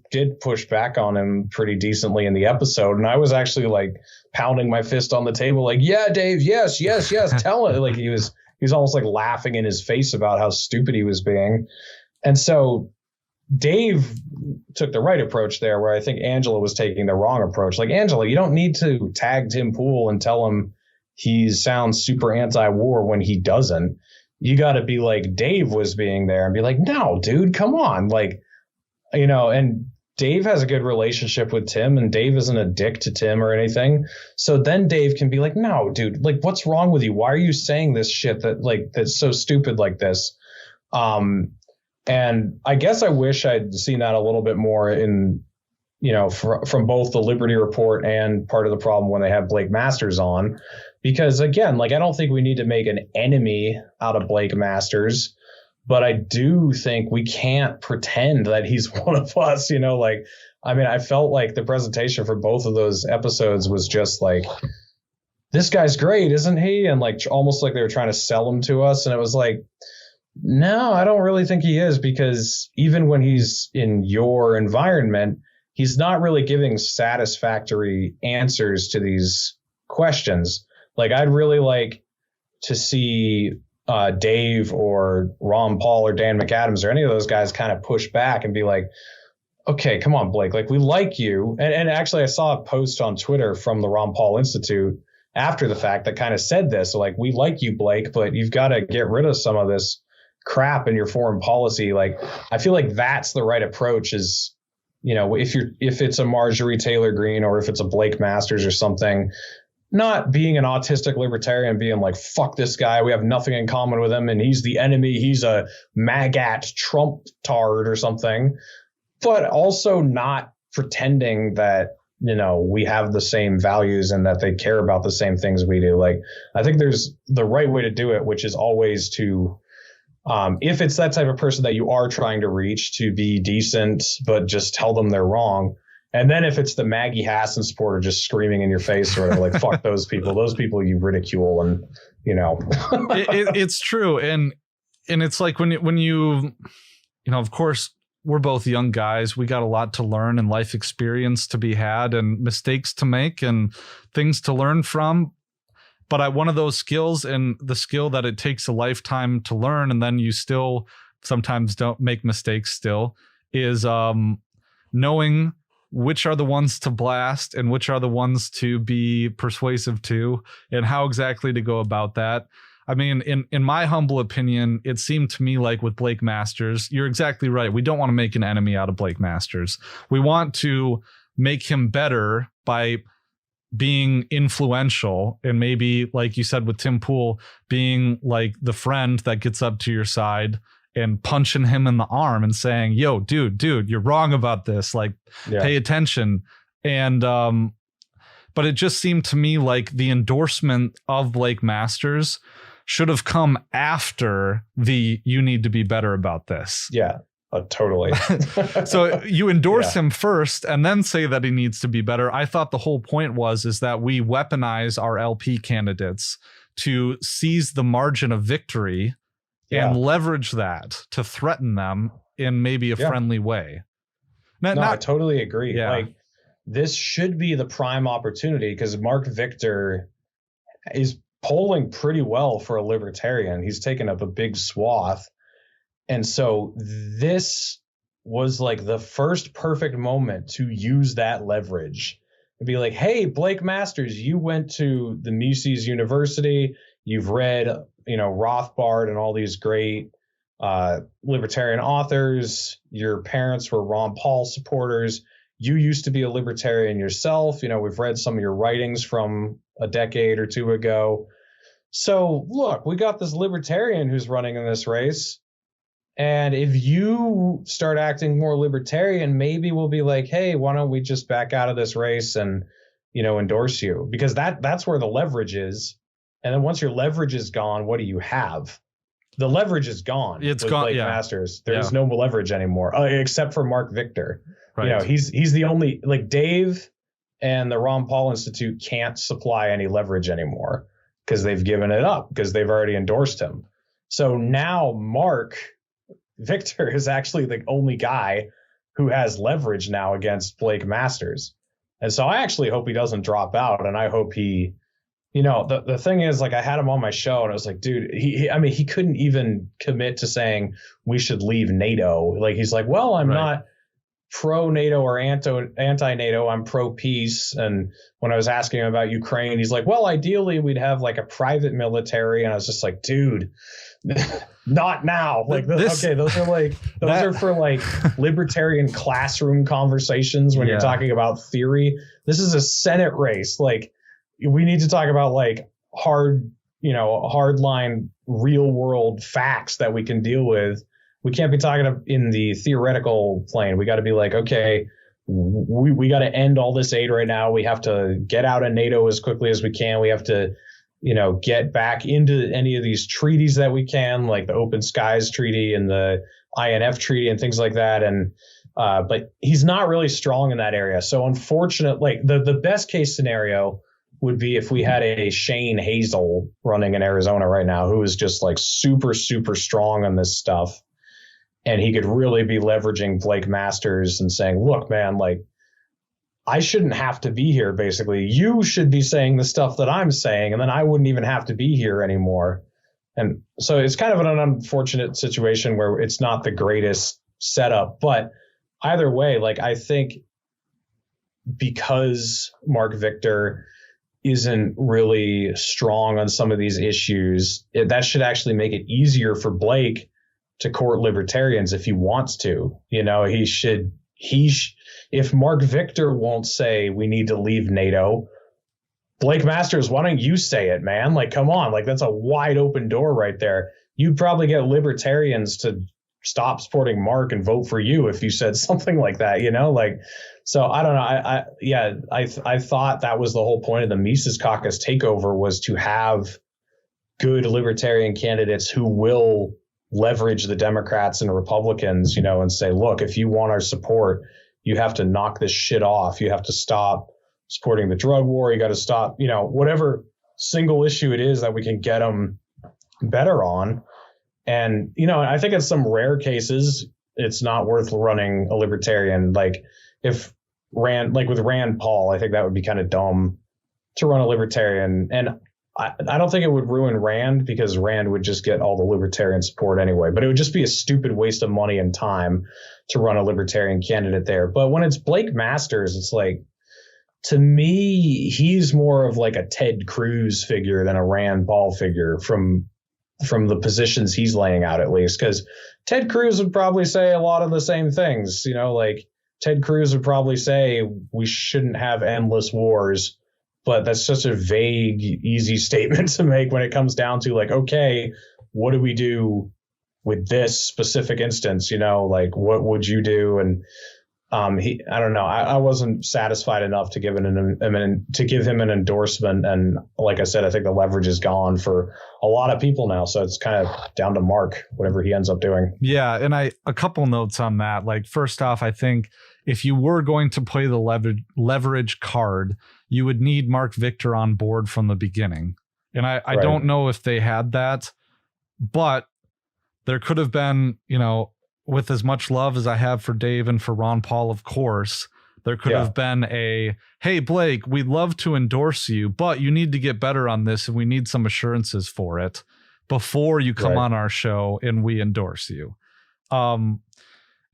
did push back on him pretty decently in the episode, and I was actually like pounding my fist on the table, like, yeah, Dave, yes, tell it. Like he was almost like laughing in his face about how stupid he was being. And so Dave took the right approach there, where I think Angela was taking the wrong approach. Like, Angela, you don't need to tag Tim Pool and tell him he sounds super anti-war when he doesn't. You got to be like Dave was being there and be like, no, dude, come on. Like, and Dave has a good relationship with Tim, and Dave isn't a dick to Tim or anything. So then Dave can be like, no, dude, like, what's wrong with you? Why are you saying this shit that's so stupid like this? And I guess I wish I'd seen that a little bit more in, from both the Liberty Report and Part of the Problem when they had Blake Masters on, because again, like, I don't think we need to make an enemy out of Blake Masters. But I do think we can't pretend that he's one of us, I felt like the presentation for both of those episodes was just like, this guy's great, isn't he? And like, almost like they were trying to sell him to us. And it was like, no, I don't really think he is, because even when he's in your environment, he's not really giving satisfactory answers to these questions. Like, I'd really like to see Dave or Ron Paul or Dan McAdams or any of those guys kind of push back and be like, okay, come on, Blake, like, we like you. And actually, I saw a post on Twitter from the Ron Paul Institute after the fact that kind of said this. So, like, we like you, Blake, but you've got to get rid of some of this crap in your foreign policy. Like, I feel like that's the right approach is, if it's a Marjorie Taylor Greene or if it's a Blake Masters or something, not being an autistic libertarian, being like, fuck this guy, we have nothing in common with him, and he's the enemy, he's a MAGAT Trump tard or something, but also not pretending that, we have the same values and that they care about the same things we do. Like, I think there's the right way to do it, which is always to, if it's that type of person that you are trying to reach, to be decent, but just tell them they're wrong. And then if it's the Maggie Hassan supporter just screaming in your face or like, fuck those people you ridicule, and, it's true. And it's like when you of course, we're both young guys. We got a lot to learn and life experience to be had and mistakes to make and things to learn from. But one of those skills, and the skill that it takes a lifetime to learn, and then you still sometimes don't make mistakes still, is knowing which are the ones to blast and which are the ones to be persuasive to, and how exactly to go about that. I mean, in my humble opinion, it seemed to me like with Blake Masters, you're exactly right. We don't want to make an enemy out of Blake Masters. We want to make him better by being influential, and maybe, like you said with Tim Pool, being like the friend that gets up to your side and punching him in the arm and saying, yo, dude, you're wrong about this. Like, pay attention. And, but it just seemed to me like the endorsement of Blake Masters should have come after the, you need to be better about this. Yeah, totally. So you endorse him first and then say that he needs to be better. I thought the whole point is that we weaponize our LP candidates to seize the margin of victory and leverage that to threaten them in maybe a friendly way. I totally agree. Yeah. Like, this should be the prime opportunity, because Mark Victor is polling pretty well for a libertarian. He's taken up a big swath. And so this was like the first perfect moment to use that leverage and be like, hey, Blake Masters, you went to the Mises University. You've read Rothbard and all these great libertarian authors. Your parents were Ron Paul supporters. You used to be a libertarian yourself. We've read some of your writings from a decade or two ago. So look, we got this libertarian who's running in this race. And if you start acting more libertarian, maybe we'll be like, hey, why don't we just back out of this race and, endorse you? Because that's where the leverage is. And then once your leverage is gone, what do you have? The leverage is gone. It's with gone. Blake Yeah. Masters. There's no leverage anymore, except for Mark Victor. Right. He's the only, like, Dave and the Ron Paul Institute can't supply any leverage anymore because they've given it up because they've already endorsed him. So now Mark Victor is actually the only guy who has leverage now against Blake Masters. And so I actually hope he doesn't drop out. And I hope he, the thing is, like, I had him on my show and I was like, dude, he couldn't even commit to saying we should leave NATO. Like, he's like, well, I'm not pro NATO or anti NATO. I'm pro peace. And when I was asking him about Ukraine, he's like, well, ideally we'd have like a private military. And I was just like, dude, not now. Like, those are for like libertarian classroom conversations when you're talking about theory. This is a Senate race. Like, we need to talk about like hardline real world facts that we can deal with. We can't be talking in the theoretical plane. We got to be like, okay, we got to end all this aid right now. We have to get out of NATO as quickly as we can. We have to, get back into any of these treaties that we can, like the Open Skies Treaty and the INF Treaty and things like that. And but he's not really strong in that area. So unfortunately, like the best case scenario would be if we had a Shane Hazel running in Arizona right now, who is just like super, super strong on this stuff. And he could really be leveraging Blake Masters and saying, look, man, like, I shouldn't have to be here, basically. You should be saying the stuff that I'm saying, and then I wouldn't even have to be here anymore. And so it's kind of an unfortunate situation where it's not the greatest setup. But either way, like, I think because Mark Victor isn't really strong on some of these issues, that should actually make it easier for Blake to court libertarians if he wants to. If Mark Victor won't say we need to leave NATO, Blake Masters, why don't you say it, man? Like, come on, like, that's a wide open door right there. You'd probably get libertarians to stop supporting Mark and vote for you if you said something like that, like, so I don't know. I thought that was the whole point of the Mises Caucus takeover, was to have good libertarian candidates who will leverage the Democrats and Republicans, and say, look, if you want our support, you have to knock this shit off. You have to stop supporting the drug war. You got to stop, whatever single issue it is that we can get them better on. And, I think in some rare cases, it's not worth running a libertarian. Like, if with Rand Paul, I think that would be kind of dumb to run a libertarian. And I don't think it would ruin Rand, because Rand would just get all the libertarian support anyway. But it would just be a stupid waste of money and time to run a libertarian candidate there. But when it's Blake Masters, it's like, to me, he's more of like a Ted Cruz figure than a Rand Paul figure from the positions he's laying out, at least. Because Ted Cruz would probably say a lot of the same things. Like, Ted Cruz would probably say we shouldn't have endless wars. But that's such a vague, easy statement to make when it comes down to, like, okay, what do we do with this specific instance? Like, what would you do? And I don't know. I wasn't satisfied enough to give him an endorsement. And like I said, I think the leverage is gone for a lot of people now. So it's kind of down to Mark, whatever he ends up doing. Yeah. And a couple notes on that. Like, first off, I think if you were going to play the leverage card, you would need Mark Victor on board from the beginning. And I don't know if they had that, but there could have been, with as much love as I have for Dave and for Ron Paul, of course, there could have been hey, Blake, we'd love to endorse you, but you need to get better on this, and we need some assurances for it before you come on our show and we endorse you.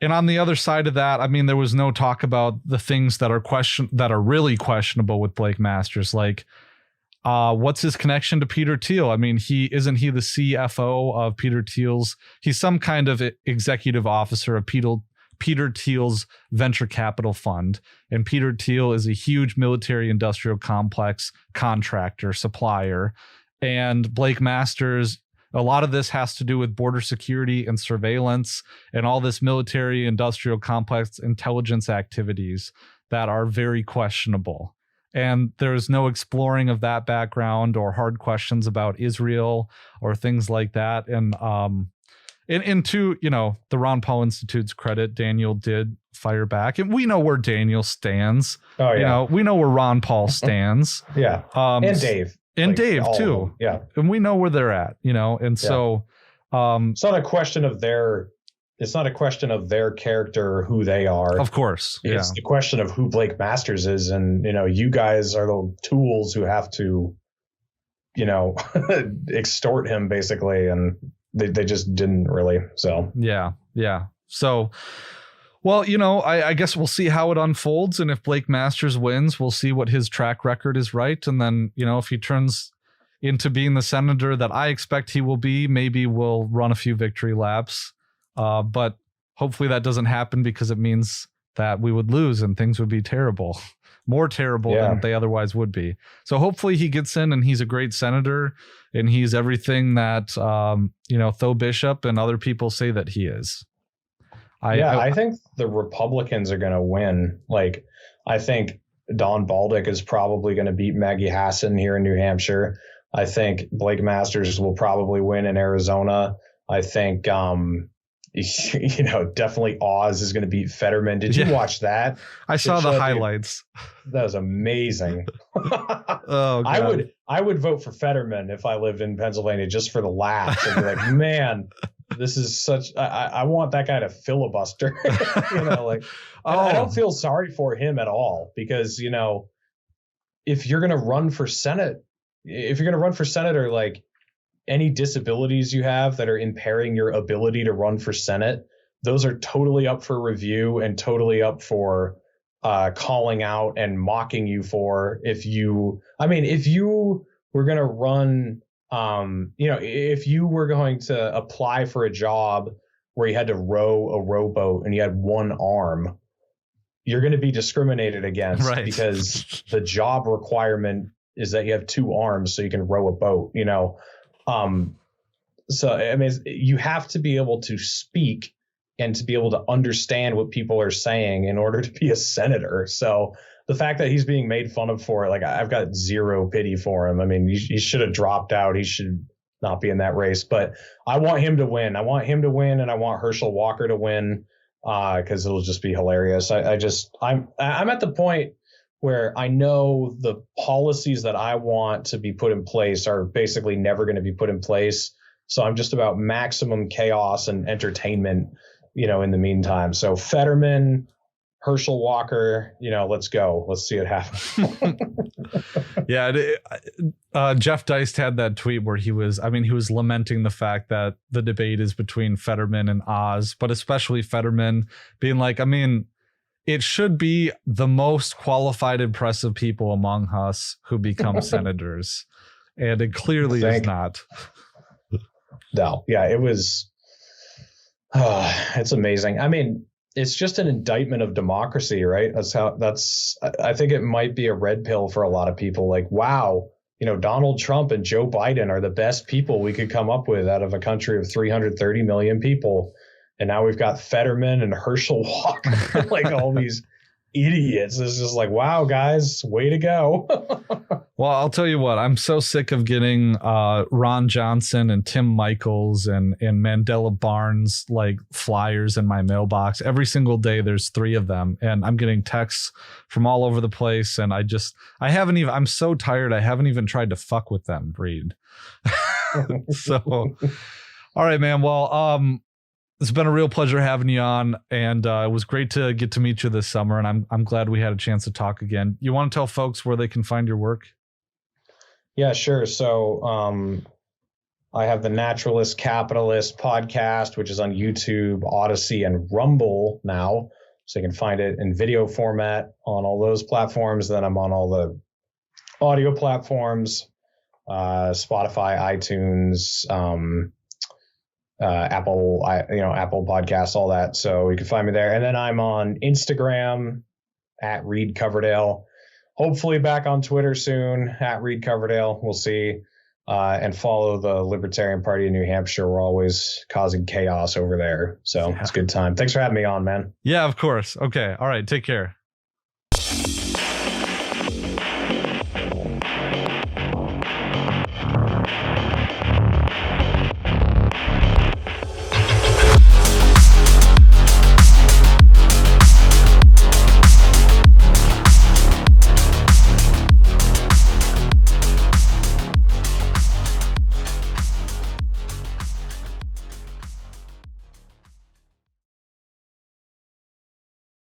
And on the other side of that, I mean, there was no talk about the things that are really questionable with Blake Masters. Like, What's his connection to Peter Thiel? I mean, isn't he the CFO of Peter Thiel's? He's some kind of executive officer of Peter Thiel's venture capital fund. And Peter Thiel is a huge military industrial complex contractor, supplier. And Blake Masters, a lot of this has to do with border security and surveillance and all this military industrial complex intelligence activities that are very questionable. And there's no exploring of that background or hard questions about Israel or things like that. And to, the Ron Paul Institute's credit, Daniel did fire back. And we know where Daniel stands. Oh, yeah. We know where Ron Paul stands. Yeah. And Dave. And Dave, too. Yeah. And we know where they're at, And so... it's not a question of their... It's not a question of their character or who they are. Of course. It's the question of who Blake Masters is. And, you guys are the tools who have to, extort him, basically. And they just didn't really. So, yeah. So, well, I guess we'll see how it unfolds. And if Blake Masters wins, we'll see what his track record is right. And then, if he turns into being the senator that I expect he will be, maybe we'll run a few victory laps. But hopefully that doesn't happen because it means that we would lose and things would be terrible, more terrible than they otherwise would be. So hopefully he gets in and he's a great senator and he's everything that, Tho Bishop and other people say that he is. I think the Republicans are going to win. Like, I think Don Baldick is probably going to beat Maggie Hassan here in New Hampshire. I think Blake Masters will probably win in Arizona. I think, definitely Oz is going to beat Fetterman. Did you watch that? I saw the highlights. That was amazing. Oh, God. I would vote for Fetterman if I lived in Pennsylvania just for the laughs. I'd be like, man, this is such. I want that guy to filibuster. I don't feel sorry for him at all because if you're going to run for Senate, like, any disabilities you have that are impairing your ability to run for Senate, those are totally up for review and totally up for calling out and mocking you for. If you were going to run, if you were going to apply for a job where you had to row a rowboat and you had one arm, you're going to be discriminated against because the job requirement is that you have two arms so you can row a boat, you have to be able to speak and to be able to understand what people are saying in order to be a senator. So the fact that he's being made fun of for it, like, I've got zero pity for him. I mean, he should have dropped out. He should not be in that race, but I want him to win. And I want Herschel Walker to win because it'll just be hilarious. I'm at the point where I know the policies that I want to be put in place are basically never going to be put in place. So I'm just about maximum chaos and entertainment, in the meantime. So Fetterman, Herschel Walker, let's go. Let's see it happen. Jeff Deist had that tweet where he was lamenting the fact that the debate is between Fetterman and Oz, but especially Fetterman being like, it should be the most qualified, impressive people among us who become senators. And it clearly is not. No. Yeah, it was. It's amazing. It's just an indictment of democracy, right? I think it might be a red pill for a lot of people. Like, wow, Donald Trump and Joe Biden are the best people we could come up with out of a country of 330 million people. And now we've got Fetterman and Herschel Walker, like all these idiots. It's just like, wow, guys, way to go. Well, I'll tell you what, I'm so sick of getting Ron Johnson and Tim Michaels and Mandela Barnes like flyers in my mailbox. Every single day there's 3 of them, and I'm getting texts from all over the place. And I'm so tired. I haven't even tried to fuck with them, Reed. So, all right, man. Well, it's been a real pleasure having you on, and it was great to get to meet you this summer, and I'm glad we had a chance to talk again. You want to tell folks where they can find your work? Yeah, sure. So I have the Naturalist Capitalist podcast, which is on YouTube, Odyssey, and Rumble now. So you can find it in video format on all those platforms. Then I'm on all the audio platforms. Spotify, iTunes, Apple, Apple Podcasts, all that. So you can find me there. And then I'm on Instagram at Reed Coverdale. Hopefully back on Twitter soon at Reed Coverdale. We'll see. And follow the Libertarian Party of New Hampshire. We're always causing chaos over there. So it's a good time. Thanks for having me on, man. Yeah, of course. Okay. All right. Take care.